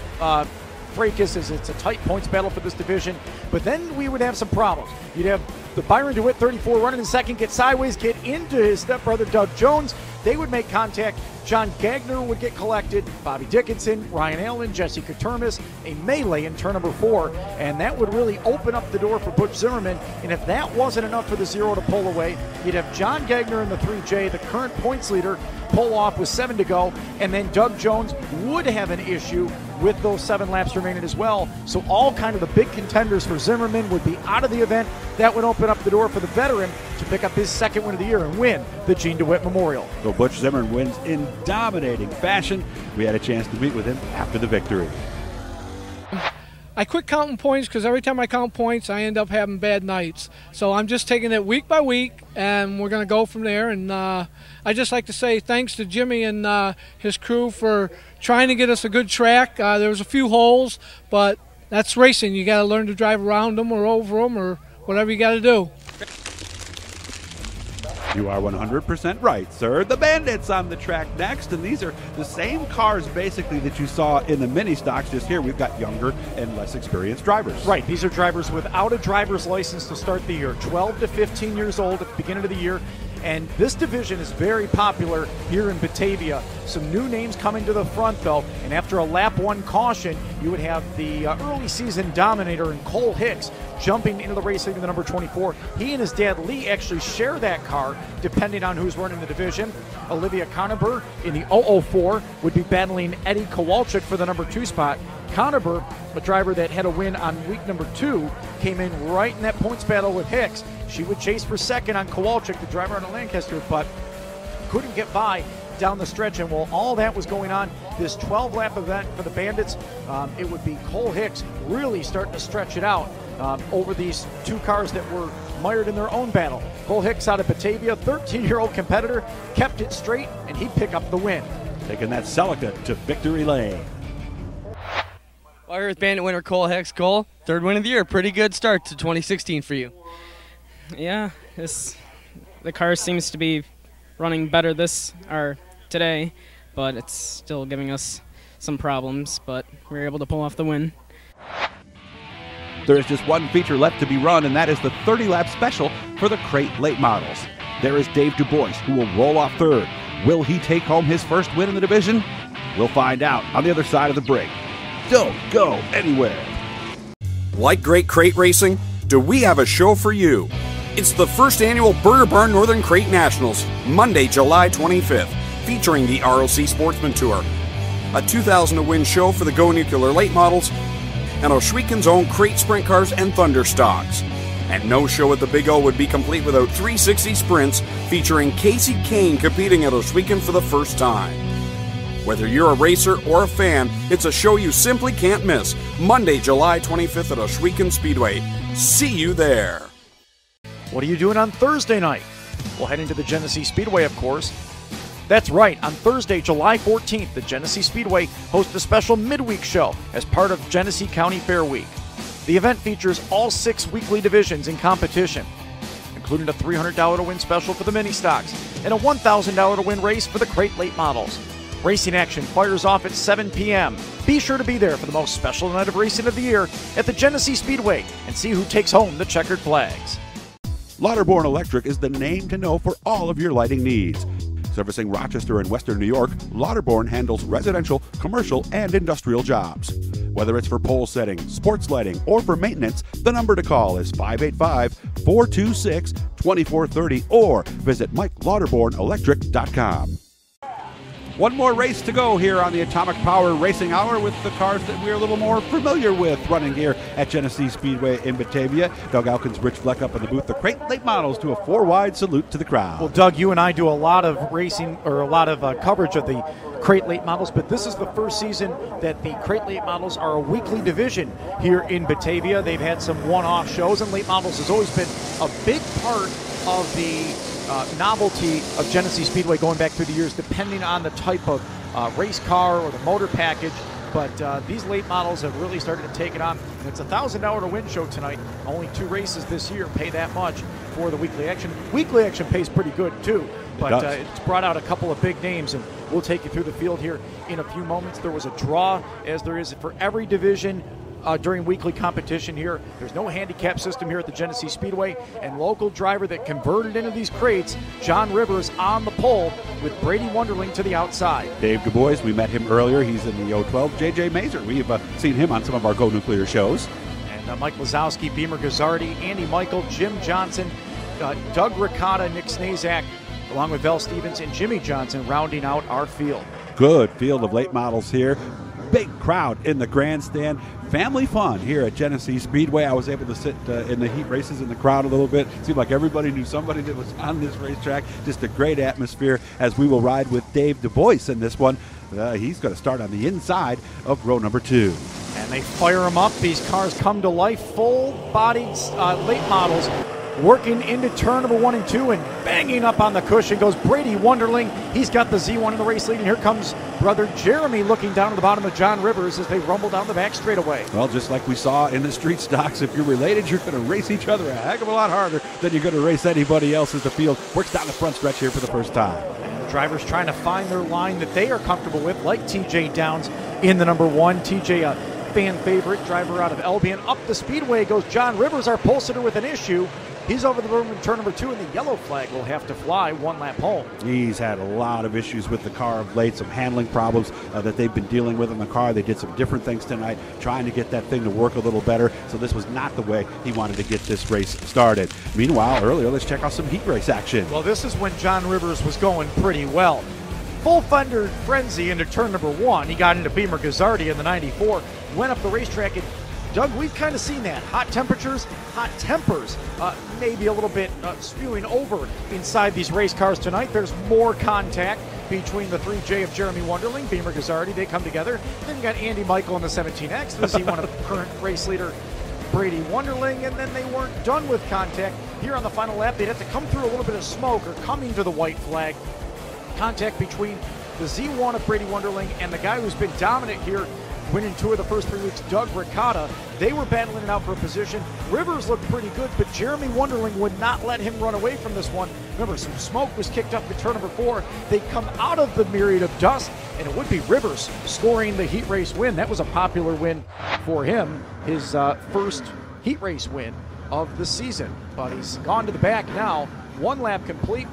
fracas, as it's a tight points battle for this division. But then we would have some problems. You'd have the Byron DeWitt 34 running in second, get sideways, get into his stepbrother Doug Jones. They would make contact. John Gagner would get collected. Bobby Dickinson, Ryan Allen, Jesse Katermis, a melee in turn number 4. And that would really open up the door for Butch Zimmerman. And if that wasn't enough for the 0 to pull away, you'd have John Gagner in the 3J, the current points leader, pull off with 7 to go. And then Doug Jones would have an issue with those 7 laps remaining as well. So all kind of the big contenders for Zimmerman would be out of the event. That would open up the door for the veteran to pick up his 2nd win of the year and win the Gene DeWitt Memorial. So Butch Zimmerman wins in dominating fashion. We had a chance to meet with him after the victory. I quit counting points because every time I count points, I end up having bad nights. So I'm just taking it week by week, and we're going to go from there. And I just like to say thanks to Jimmy and his crew for trying to get us a good track. There was a few holes, but that's racing. You got to learn to drive around them or over them or whatever you got to do. You are 100% right, sir. The Bandits on the track next, and these are the same cars basically that you saw in the mini stocks. Just here we've got younger and less experienced drivers. Right, these are drivers without a driver's license to start the year, 12 to 15 years old at the beginning of the year. And this division is very popular here in Batavia. Some new names coming to the front, though. And after a lap 1 caution, you would have the early season dominator in Cole Hicks jumping into the race leading the number 24. He and his dad Lee actually share that car, depending on who's running the division. Olivia Conover in the 004 would be battling Eddie Kowalczyk for the number 2 spot. Conover, a driver that had a win on week number 2, came in right in that points battle with Hicks. She would chase for 2nd on Kowalczyk, the driver on the Lancaster, but couldn't get by down the stretch. And while all that was going on, this 12-lap event for the Bandits, it would be Cole Hicks really starting to stretch it out over these 2 cars that were mired in their own battle. Cole Hicks out of Batavia, 13-year-old competitor, kept it straight, and he'd pick up the win. Taking that Celica to victory lane. Well, here with Bandit winner Cole Hicks. Cole, 3rd win of the year. Pretty good start to 2016 for you. Yeah, the car seems to be running better today, but it's still giving us some problems, but we were able to pull off the win. There is just one feature left to be run, and that is the 30-lap special for the Crate Late Models. There is Dave DuBois, who will roll off 3rd. Will he take home his 1st win in the division? We'll find out on the other side of the break. Don't go anywhere. Like great crate racing? Do we have a show for you? It's the 1st annual Burger Barn Northern Crate Nationals, Monday, July 25th, featuring the ROC Sportsman Tour, a 2,000-to-win show for the Go Nuclear Late Models, and Ohsweken own crate sprint cars and Thunder Stocks. And no show at the Big O would be complete without 360 sprints featuring Casey Kane competing at Ohsweken for the first time. Whether you're a racer or a fan, it's a show you simply can't miss. Monday, July 25th at Ohsweken Speedway. See you there. What are you doing on Thursday night? We'll head into the Genesee Speedway, of course. That's right, on Thursday, July 14th, the Genesee Speedway hosts a special midweek show as part of Genesee County Fair Week. The event features all 6 weekly divisions in competition, including a $300 to win special for the mini stocks and a $1,000 to win race for the Crate Late Models. Racing action fires off at 7 p.m. Be sure to be there for the most special night of racing of the year at the Genesee Speedway and see who takes home the checkered flags. Lauterborn Electric is the name to know for all of your lighting needs. Servicing Rochester and Western New York, Lauterborn handles residential, commercial, and industrial jobs. Whether it's for pole setting, sports lighting, or for maintenance, the number to call is 585-426-2430 or visit MikeLauterbornElectric.com. One more race to go here on the Atomic Power Racing Hour with the cars that we're a little more familiar with running here at Genesee Speedway in Batavia. Doug Elkins, Rich Fleck up in the booth. The Crate Late Models do a 4-wide salute to the crowd. Well, Doug, you and I do a lot of racing, or a lot of coverage of the Crate Late Models, but this is the first season that the Crate Late Models are a weekly division here in Batavia. They've had some one-off shows, and Late Models has always been a big part of the novelty of Genesee Speedway going back through the years, depending on the type of race car or the motor package. But these late models have really started to take it on. And it's a $1,000 to win show tonight. Only 2 races this year pay that much for the weekly action. Weekly action pays pretty good too, but it's brought out a couple of big names, and we'll take you through the field here in a few moments. There was a draw, as there is for every division during weekly competition here. There's no handicap system here at the Genesee Speedway, and local driver that converted into these crates, John Rivers, on the pole with Brady Wonderling to the outside. Dave Du Bois, we met him earlier. He's in the 012. JJ Mazer, we've seen him on some of our Go Nuclear shows. And Mike Lazowski, Beamer Gazzardi, Andy Michael, Jim Johnson, Doug Ricotta, Nick Snazak, along with Vel Stevens and Jimmy Johnson rounding out our field. Good field of late models here. Big crowd in the grandstand. Family fun here at Genesee Speedway. I was able to sit in the heat races in the crowd a little bit. Seemed like everybody knew somebody that was on this racetrack. Just a great atmosphere as we will ride with Dave Du Bois in this one. He's going to start on the inside of row number 2. And they fire them up. These cars come to life. Full-bodied late models working into turn number 1 and 2 and banging up on the cushion goes Brady Wonderling. He's got the Z1 in the race lead, and here comes brother Jeremy looking down at the bottom of John Rivers as they rumble down the back straightaway. Well, just like we saw in the street stocks, if you're related, you're going to race each other a heck of a lot harder than you're going to race anybody else as the field works down the front stretch here for the first time. And the drivers trying to find their line that they are comfortable with, like TJ Downs in the number 1. TJ, a fan favorite, driver out of Albion. Up the speedway goes John Rivers, our pole sitter, with an issue. He's over the berm in turn number 2, and the yellow flag will have to fly 1 lap home. He's had a lot of issues with the car of late, some handling problems that they've been dealing with in the car. They did some different things tonight, trying to get that thing to work a little better, so this was not the way he wanted to get this race started. Meanwhile, earlier, let's check out some heat race action. Well, this is when John Rivers was going pretty well. Full fender frenzy into turn number 1. He got into Beamer Gazzardi in the 94, went up the racetrack, and Doug, we've kind of seen that. Hot temperatures, hot tempers, maybe a little bit spewing over inside these race cars tonight. There's more contact between the 3J of Jeremy Wonderling, Beamer Gazzardi. They come together. Then you got Andy Michael in the 17X, the Z1 of current race leader Brady Wonderling, and then they weren't done with contact. Here on the final lap, they'd have to come through a little bit of smoke or coming to the white flag. Contact between the Z1 of Brady Wonderling and the guy who's been dominant here, winning 2 of the first 3 weeks, Doug Ricotta. They were battling it out for a position. Rivers looked pretty good, but Jeremy Wonderling would not let him run away from this one. Remember, some smoke was kicked up in turn number 4. They come out of the myriad of dust, and it would be Rivers scoring the heat race win. That was a popular win for him, his first heat race win of the season. But he's gone to the back now. 1 lap complete,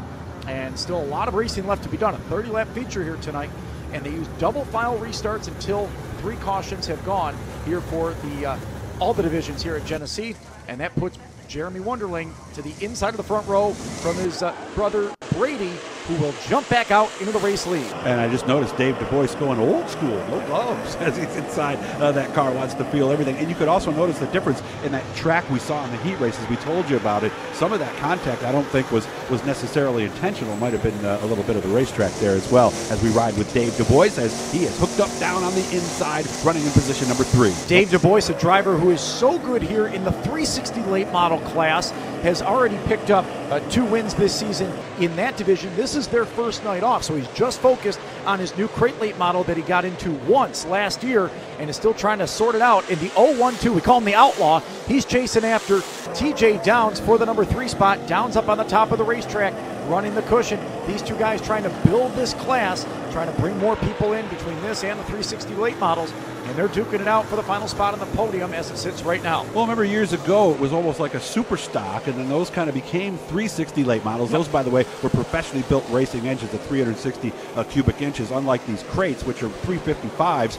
and still a lot of racing left to be done. A 30-lap feature here tonight, and they use double file restarts until 3 cautions have gone here for the all the divisions here at Genesee, and that puts Jeremy Wonderling to the inside of the front row from his brother Brady, who will jump back out into the race lead. And I just noticed Dave Du Bois going old school, no gloves, as he's inside that car, wants to feel everything. And you could also notice the difference in that track we saw in the heat races. We told you about it. Some of that contact I don't think was necessarily intentional. Might have been a little bit of the racetrack there as well, as we ride with Dave Du Bois, as he is hooked up down on the inside, running in position number 3. Dave Du Bois, a driver who is so good here in the 360 late model class, has already picked up 2 wins this season in that division. This is their first night off, so he's just focused on his new crate late model that he got into once last year and is still trying to sort it out. In the 012, we call him the Outlaw. He's chasing after TJ Downs for the number 3 spot. Downs up on the top of the racetrack, running the cushion. These 2 guys trying to build this class, trying to bring more people in between this and the 360 late models, and they're duking it out for the final spot on the podium as it sits right now. Well, remember years ago, it was almost like a super stock, and then those kind of became 360 late models. Those, by the way, were professionally built racing engines at 360 cubic inches, unlike these crates, which are 355s,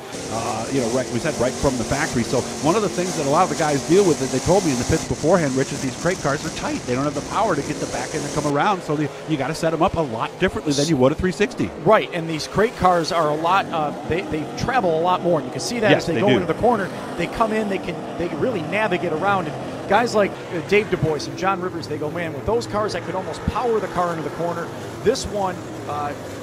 right, we said right from the factory. So one of the things that a lot of the guys deal with, that they told me in the pits beforehand, Rich, is these crate cars are tight. They don't have the power to get the back end to come around, so you got to set them up a lot differently than you would a 360. Right, and these crate cars are a lot, they travel a lot more, and you can see that as they go into the corner. They come in, they can really navigate around, and guys like Dave Du Bois and John Rivers, they go, man, with those cars I could almost power the car into the corner. This one,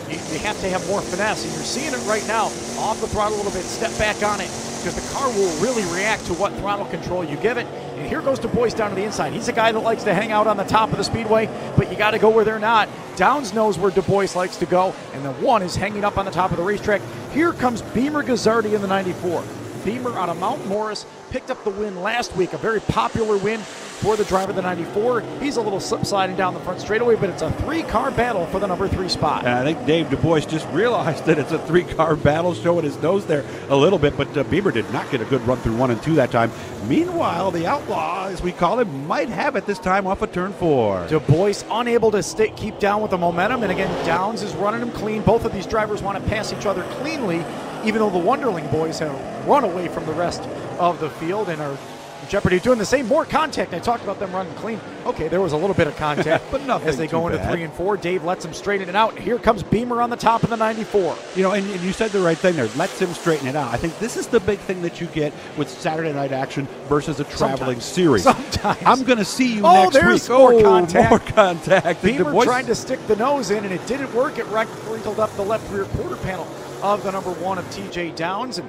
you have to have more finesse, and you're seeing it right now. Off the throttle a little bit, step back on it, because the car will really react to what throttle control you give it. And here goes Du Bois down to the inside. He's a guy that likes to hang out on the top of the speedway, but you got to go where they're not. Downs knows where Du Bois likes to go, and the 1 is hanging up on the top of the racetrack. Here comes Beamer Gazzardi in the 94. Beamer out of Mount Morris picked up the win last week, a very popular win for the driver of the 94. He's a little slip-sliding down the front straightaway, but it's a 3-car battle for the number 3 spot. And I think Dave Du Bois just realized that it's a 3-car battle, showing his nose there a little bit, but Beamer did not get a good run through 1 and 2 that time. Meanwhile, the Outlaw, as we call him, might have it this time off of turn 4. Du Bois unable to keep down with the momentum, and again, Downs is running him clean. Both of these drivers want to pass each other cleanly, even though the Wonderling boys have run away from the rest of the field and are Jeopardy doing the same. More contact. I talked about them running clean. Okay, there was a little bit of contact, but nothing as they go into 3 and 4. Dave lets him straighten it out. And here comes Beamer on the top of the 94. You know, and you said the right thing there. Lets him straighten it out. I think this is the big thing that you get with Saturday night action versus a traveling series. Sometimes. I'm going to see you next there's week. More contact. More contact. Beamer tried to stick the nose in, and it didn't work. It wrinkled up the left rear quarter panel of the number 1 of TJ Downs. And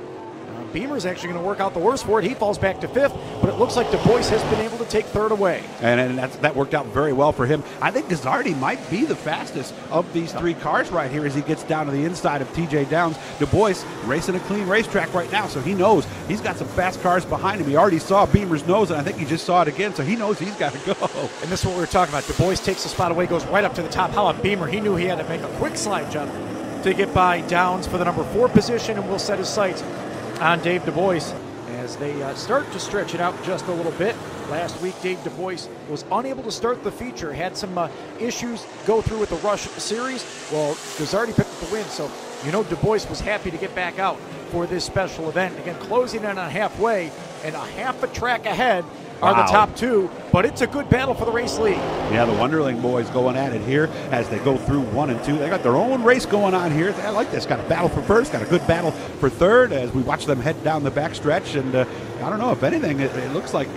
Beamer's actually going to work out the worst for it. He falls back to 5th, but it looks like Du Bois has been able to take 3rd away. And that worked out very well for him. I think Gazzardi might be the fastest of these 3 cars right here as he gets down to the inside of TJ Downs. Du Bois racing a clean racetrack right now, so he knows he's got some fast cars behind him. He already saw Beamer's nose, and I think he just saw it again, so he knows he's got to go. And this is what we were talking about. Du Bois takes the spot away, goes right up to the top. How about Beamer? He knew he had to make a quick slide jump to get by Downs for the number 4 position, and will set his sights on Dave Du Bois as they start to stretch it out just a little bit. Last week, Dave Du Bois was unable to start the feature, had some issues go through with the Rush Series. Well, Gazzardi picked up the win, so you know Du Bois was happy to get back out for this special event. Again, closing in on halfway, and a half a track ahead are the top 2, but it's a good battle for the race lead. Yeah, the Wonderling boys going at it here as they go through 1 and 2. They got their own race going on here. I like this. Got a battle for 1st, got a good battle for 3rd as we watch them head down the backstretch. And I don't know, if anything, it looks like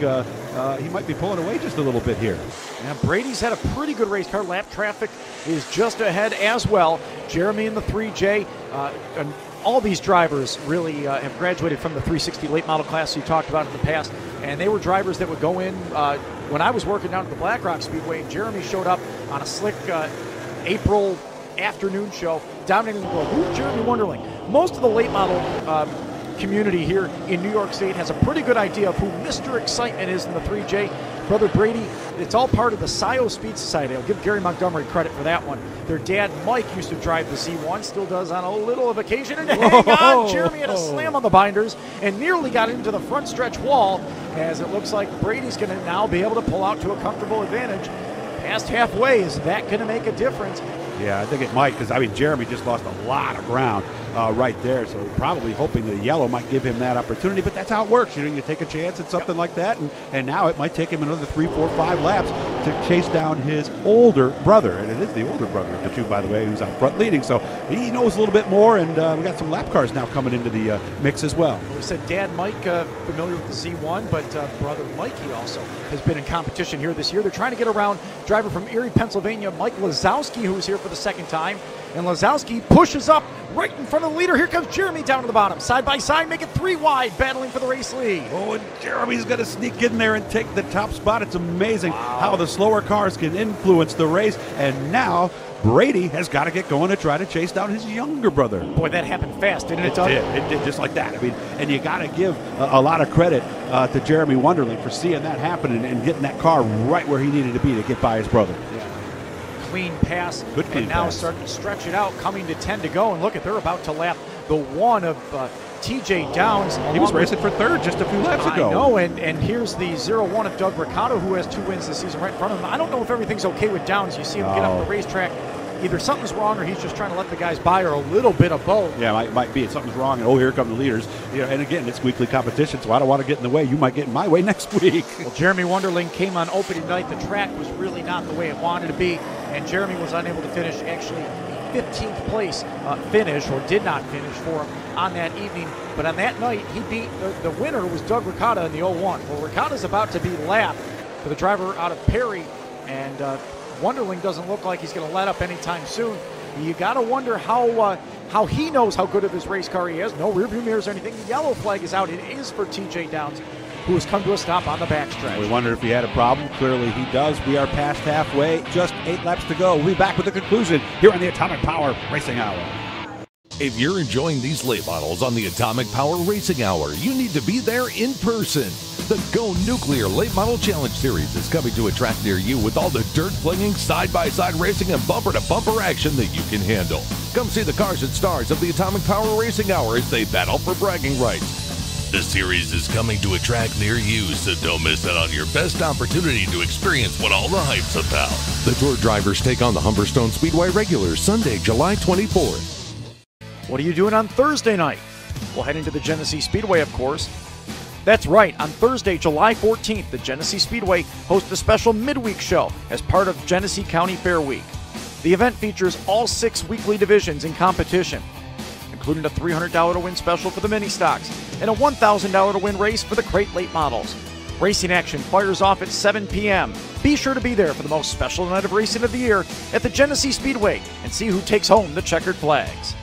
he might be pulling away just a little bit here. Now, Brady's had a pretty good race car. Lap traffic is just ahead as well. Jeremy in the 3J. And all these drivers really have graduated from the 360 late model class you talked about in the past, and they were drivers that would go in when I was working down at the Black Rock Speedway. Jeremy showed up on a slick April afternoon show down in the world. Who's Jeremy Wonderling? Most of the late model community here in New York State has a pretty good idea of who Mr. Excitement is in the 3J. Brother Brady, it's all part of the SIO Speed Society. I'll give Gary Montgomery credit for that one. Their dad, Mike, used to drive the Z1, still does on a little of occasion. And hang on, Jeremy had a slam on the binders and nearly got into the front stretch wall, as it looks like Brady's going to now be able to pull out to a comfortable advantage. Past halfway, is that going to make a difference? Yeah, I think it might, because, I mean, Jeremy just lost a lot of ground right there, so probably hoping the yellow might give him that opportunity, but that's how it works. You know, you take a chance at something like that, and now it might take him another 3, 4, 5 laps to chase down his older brother, and it is the older brother of the 2, by the way, who's out front leading, so he knows a little bit more, and we got some lap cars now coming into the mix as well. We said Dad Mike, familiar with the Z1, but brother Mikey also has been in competition here this year. They're trying to get around driver from Erie, Pennsylvania, Mike Lazowski, who is here for the 2nd time. And Lazowski pushes up right in front of the leader. Here comes Jeremy down to the bottom. Side by side, make it 3 wide, battling for the race lead. Oh, and Jeremy's going to sneak in there and take the top spot. It's amazing how the slower cars can influence the race. And now Brady has got to get going to try to chase down his younger brother. Boy, that happened fast, didn't it? It did, just like that. I mean, and you got to give a lot of credit to Jeremy Wonderling for seeing that happen and getting that car right where he needed to be to get by his brother. Clean pass, good clean and now pass. Starting to stretch it out, coming to 10 to go, and look at, they're about to lap the 1 of TJ Downs. He was racing for 3rd just a few laps ago. I know, and here's the 0-1 of Doug Riccado, who has 2 wins this season right in front of him. I don't know if everything's okay with Downs. You see him get up the racetrack. Either something's wrong or he's just trying to let the guys by, or a little bit of both. Yeah, might be. Something's wrong, and here come the leaders. You know, and again, it's weekly competition, so I don't want to get in the way. You might get in my way next week. Well, Jeremy Wonderling came on opening night. The track was really not the way it wanted to be, and Jeremy was unable to finish. Actually, 15th place finish, or did not finish for him on that evening. But on that night, he beat the winner was Doug Riccado in the 0-1. Well, Riccato's about to be lapped for the driver out of Perry, and Wonderling doesn't look like he's going to let up anytime soon. You got to wonder how he knows how good of his race car he is. No rearview mirrors or anything. The yellow flag is out. It is for TJ Downs. who has come to a stop on the backstretch. We wondered if he had a problem. Clearly he does. We are past halfway, just 8 laps to go. We'll be back with the conclusion here on the Atomic Power Racing Hour. If you're enjoying these late models on the Atomic Power Racing Hour, you need to be there in person. The Go Nuclear Late Model Challenge Series is coming to a track near you with all the dirt-flinging, side-by-side racing, and bumper-to-bumper action that you can handle. Come see the cars and stars of the Atomic Power Racing Hour as they battle for bragging rights. The series is coming to a track near you, so don't miss out on your best opportunity to experience what all the hype's about. The Tour drivers take on the Humberstone Speedway regulars Sunday, July 24th. What are you doing on Thursday night? We'll head into the Genesee Speedway, of course. That's right, on Thursday, July 14th, the Genesee Speedway hosts a special midweek show as part of Genesee County Fair Week. The event features all 6 weekly divisions in competition, including a $300 to win special for the mini stocks and a $1,000 to win race for the crate late models. Racing action fires off at 7 p.m. Be sure to be there for the most special night of racing of the year at the Genesee Speedway and see who takes home the checkered flags.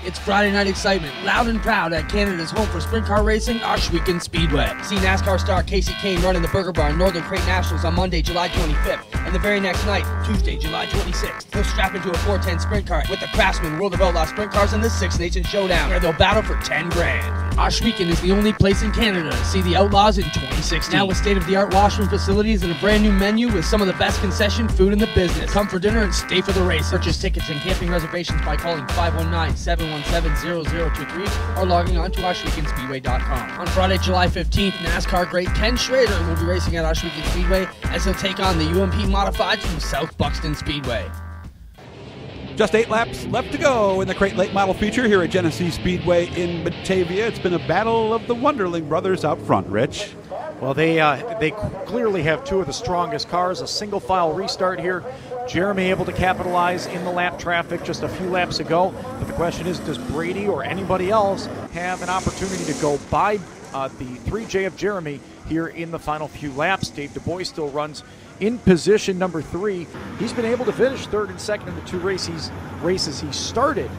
It's Friday night excitement, loud and proud at Canada's home for sprint car racing, HICKS Speedway. See NASCAR star Casey Kane running the Burger Barn Northern Crate Nationals on Monday, July 25th, and the very next night, Tuesday, July 26th. He'll strap into a 410 sprint car with the Craftsman World of Outlaw Sprint Cars in the Six Nations Showdown, where they'll battle for 10 grand. HICKS is the only place in Canada to see the Outlaws in 2016. Now with state-of-the-art washroom facilities and a brand new menu with some of the best concession food in the business. Come for dinner and stay for the race. Purchase tickets and camping reservations by calling 519-717-0023 or logging on to HICKSpeedway.com. On Friday, July 15th, NASCAR great Ken Schrader will be racing at HICKS Speedway as he'll take on the UMP Modifieds from South Buxton Speedway. Just 8 laps left to go in the crate late model feature here at Genesee Speedway in Batavia. It's been a battle of the Wonderling brothers out front, Rich. Well, they clearly have 2 of the strongest cars. A single file restart here. Jeremy able to capitalize in the lap traffic just a few laps ago. But the question is, does Brady or anybody else have an opportunity to go by the 3J of Jeremy here in the final few laps? Dave Du Bois still runs in position number 3. He's been able to finish 3rd and 2nd in the 2 races he started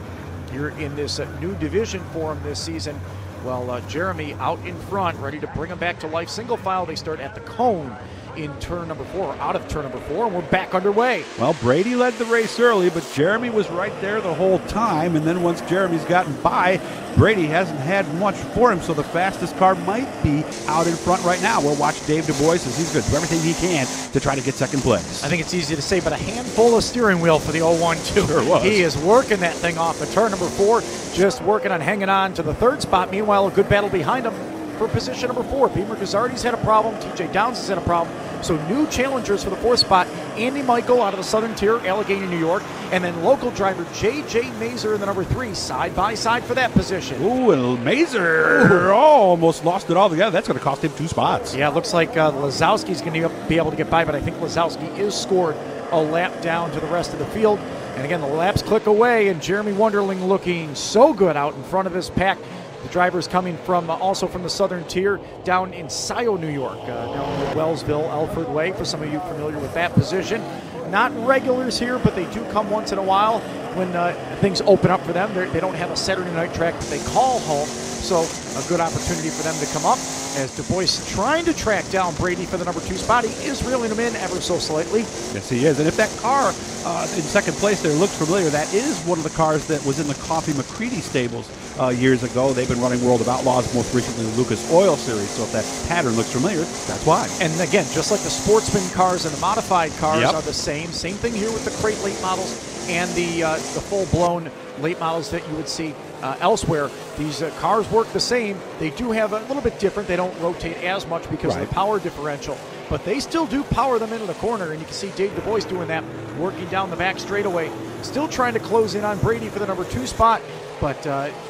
here in this new division for him this season. Well, Jeremy out in front, ready to bring him back to life. Single file, they start at the cone in turn number 4, out of turn number 4, and we're back underway. Well, Brady led the race early, but Jeremy was right there the whole time, and then once Jeremy's gotten by, Brady hasn't had much for him, so the fastest car might be out in front right now. We'll watch Dave Du Bois as he's going to do everything he can to try to get second place. I think it's easy to say, but a handful of steering wheel for the 0-1-2. Sure was. He is working that thing off at turn number 4, just working on hanging on to the 3rd spot. Meanwhile, a good battle behind him for position number 4. Beamer Gazzardi's had a problem. TJ Downs has had a problem. So new challengers for the 4th spot, Andy Michael out of the Southern Tier, Allegheny, New York, and then local driver J.J. Mazer in the number 3, side by side for that position. Ooh, and Mazer almost lost it all together. That's going to cost him 2 spots. Yeah, it looks like Lazowski's going to be able to get by, but I think Lazowski is scored a lap down to the rest of the field. And again, the laps click away, and Jeremy Wonderling looking so good out in front of his pack. The drivers coming from also from the Southern Tier down in Scioto, New York, down in Wellsville, Alfred Way, for some of you familiar with that position. Not regulars here, but they do come once in a while when things open up for them. They don't have a Saturday night track that they call home, so a good opportunity for them to come up as Du Bois trying to track down Brady for the number 2 spot. He is reeling him in ever so slightly. Yes, he is. And if that car in second place there looks familiar, that is one of the cars that was in the Coffey McCready stables years ago. They've been running World of Outlaws, most recently the Lucas Oil Series, so if that pattern looks familiar, that's why. And again, just like the sportsman cars and the modified cars are the same thing here with the crate late models and the full-blown late models that you would see elsewhere. These cars work the same. They do have a little bit different. They don't rotate as much because of the power differential, but they still do power them into the corner, and you can see Dave Du Bois doing that, working down the back straightaway, still trying to close in on Brady for the number 2 spot, but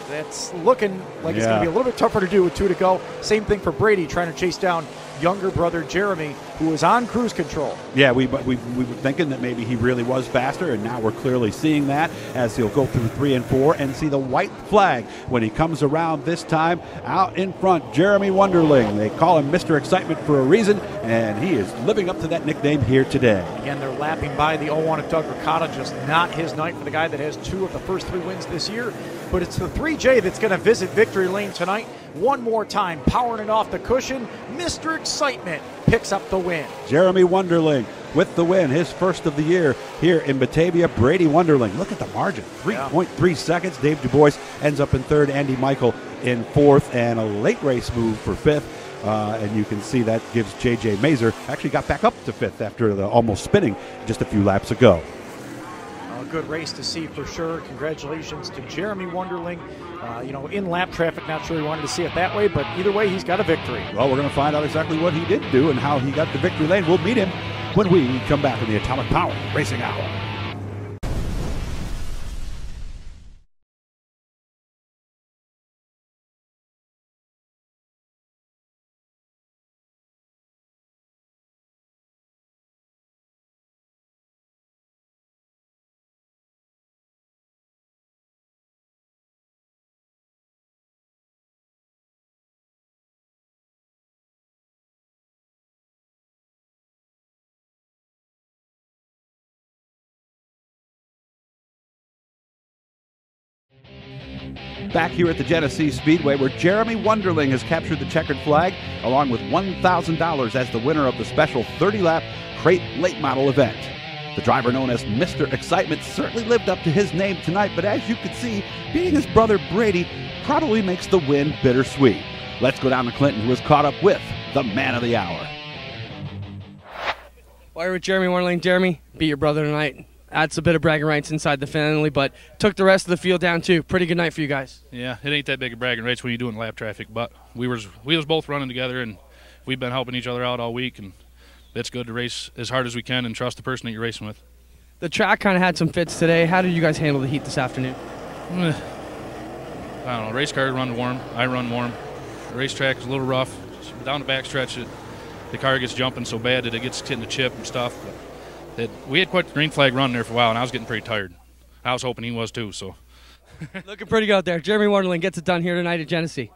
that's looking like it's going to be a little bit tougher to do with 2 to go. Same thing for Brady, trying to chase down younger brother Jeremy, who was on cruise control. Yeah, we were thinking that maybe he really was faster, and now we're clearly seeing that as he'll go through 3 and 4 and see the white flag when he comes around this time. Out in front, Jeremy Wonderling. They call him Mr. Excitement for a reason, and he is living up to that nickname here today. Again, they're lapping by the 0-1 of Doug Ricotta. Just not his night for the guy that has 2 of the first 3 wins this year. But it's the 3J that's going to visit victory lane tonight one more time, powering it off the cushion. Mr. Excitement picks up the win. Jeremy Wonderling with the win, his first of the year here in Batavia. Brady Wonderling, look at the margin, 3.3 seconds. Dave Du Bois ends up in third, Andy Michael in fourth, and a late race move for fifth. And you can see that gives J.J. Mazer, actually got back up to fifth after the almost spinning just a few laps ago. A good race to see for sure. Congratulations to Jeremy Wonderling. In lap traffic, not sure he wanted to see it that way, but either way, he's got a victory. Well, we're going to find out exactly what he did do and how he got the victory lane. We'll meet him when we come back in the Atomic Power Racing Hour. Back here at the Genesee Speedway, where Jeremy Wonderling has captured the checkered flag, along with $1,000 as the winner of the special 30-lap crate late model event. The driver known as Mr. Excitement certainly lived up to his name tonight, but as you can see, beating his brother Brady probably makes the win bittersweet. Let's go down to Clinton, who was caught up with the man of the hour. Well, you're with Jeremy Wonderling. Jeremy, beat your brother tonight. That's a bit of bragging rights inside the family, but took the rest of the field down too. Pretty good night for you guys. Yeah, it ain't that big of bragging rights when you're doing lap traffic, but we was both running together, and we've been helping each other out all week, and it's good to race as hard as we can and trust the person that you're racing with. The track kind of had some fits today. How did you guys handle the heat this afternoon? I don't know. Race cars run warm. I run warm. The racetrack is a little rough. Down the backstretch, the car gets jumping so bad that it gets hitting the chip and stuff. But we had quite the green flag run there for a while, and I was getting pretty tired. I was hoping he was too. So, looking pretty good out there. Jeremy Wonderling gets it done here tonight at Genesee.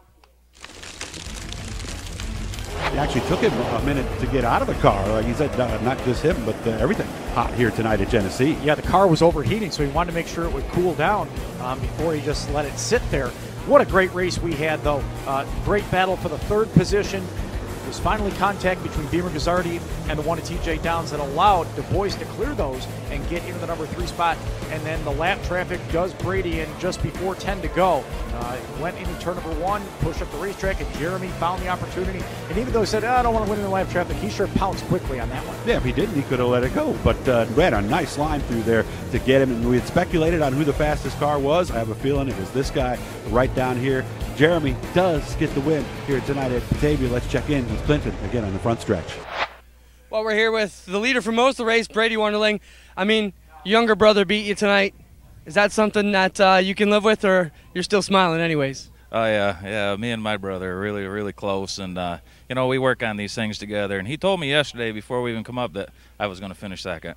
It actually took him a minute to get out of the car. Like he said, not just him, but everything hot here tonight at Genesee. Yeah, the car was overheating, so he wanted to make sure it would cool down before he just let it sit there. What a great race we had, though. Great battle for the third position. It was finally contact between Beamer Gazzardi and the one of TJ Downs that allowed Du Bois to clear those and get into the number 3 spot. And then the lap traffic does Brady in just before 10 to go. Went into turn number 1, pushed up the racetrack, and Jeremy found the opportunity. And even though he said, I don't want to win in the lap traffic, he sure pounced quickly on that one. Yeah, if he didn't, he could have let it go. But ran a nice line through there to get him. And we had speculated on who the fastest car was. I have a feeling it was this guy right down here. Jeremy does get the win here tonight at Batavia. Let's check in with Clinton again on the front stretch. Well, we're here with the leader for most of the race, Brady Wonderling. I mean, younger brother beat you tonight. Is that something that you can live with, or you're still smiling anyways? Oh, yeah. Me and my brother are really, really close, and, we work on these things together. And he told me yesterday before we even come up that I was going to finish second.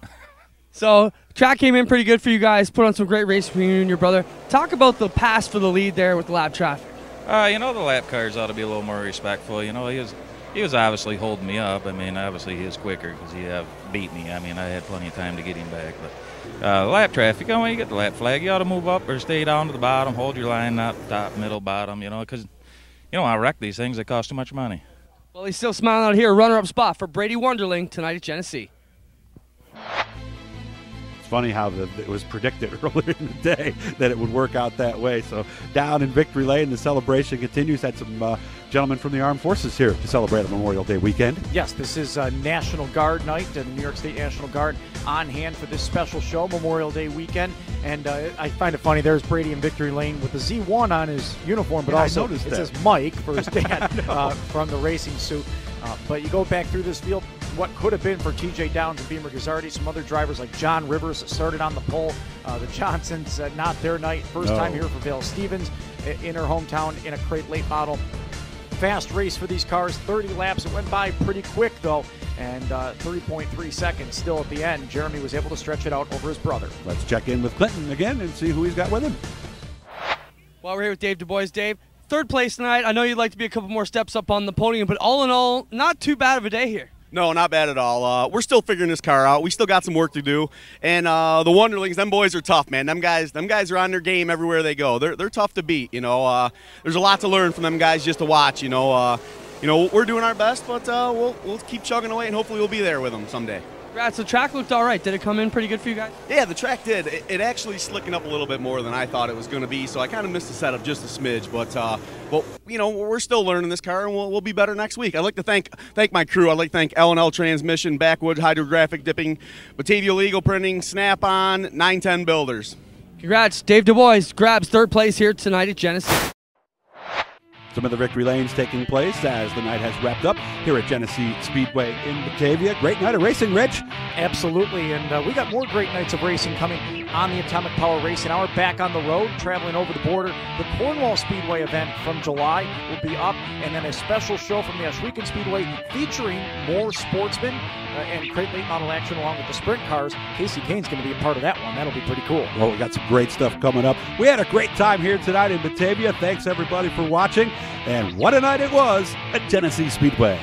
So, track came in pretty good for you guys, put on some great races for you and your brother. Talk about the pass for the lead there with the lap traffic. The lap cars ought to be a little more respectful. He was obviously holding me up. I mean, obviously he was quicker because he beat me. I mean, I had plenty of time to get him back. But lap traffic, when you get the lap flag, you ought to move up or stay down to the bottom, hold your line, not top, middle, bottom, because, I wreck these things. They cost too much money. Well, he's still smiling out here. Runner-up spot for Brady Wonderling tonight at Genesee. Funny how it was predicted earlier in the day that it would work out that way. So down in Victory Lane, the celebration continues. Had some gentlemen from the Armed Forces here to celebrate a Memorial Day weekend. Yes, this is National Guard night, and the New York State National Guard on hand for this special show, Memorial Day weekend. And I find it funny, there's Brady in Victory Lane with the Z1 on his uniform, but also it says Mike for his dad from the racing suit. But you go back through this field, what could have been for TJ Downs and Beamer Gazzardi, some other drivers like John Rivers started on the pole. The Johnsons, not their night. First time here for Vail Stevens in her hometown in a crate late model. Fast race for these cars, 30 laps. It went by pretty quick, though, and 3.3 seconds still at the end. Jeremy was able to stretch it out over his brother. Let's check in with Clinton again and see who he's got with him. Well, we're here with Dave Du Bois. Dave, third place tonight. I know you'd like to be a couple more steps up on the podium, but all in all, not too bad of a day here. No, not bad at all. We're still figuring this car out. We still got some work to do. And the Wonderlings, them boys are tough, man. Them guys are on their game everywhere they go. They're tough to beat. You know, there's a lot to learn from them guys just to watch. You know, we're doing our best, but we'll keep chugging away, and hopefully we'll be there with them someday. Congrats. The track looked all right. Did it come in pretty good for you guys? Yeah, the track did. It actually slicking up a little bit more than I thought it was going to be, so I kind of missed the setup just a smidge. But you know, we're still learning this car, and we'll be better next week. I'd like to thank my crew. I'd like to thank L&L Transmission, Backwood Hydrographic Dipping, Batavia Legal Printing, Snap-on, 910 Builders. Congrats. Dave Du Bois grabs third place here tonight at Genesee. Some of the victory lanes taking place as the night has wrapped up here at Genesee Speedway in Batavia. Great night of racing, Rich. Absolutely, and we got more great nights of racing coming on the Atomic Power Racing Hour. Back on the road, traveling over the border. The Cornwall Speedway event from July will be up, and then a special show from the Ohsweken Speedway featuring more sportsmen and crate late model action along with the sprint cars. Casey Kane's going to be a part of that one. That'll be pretty cool. Well, we got some great stuff coming up. We had a great time here tonight in Batavia. Thanks, everybody, for watching. And what a night it was at Genesee Speedway.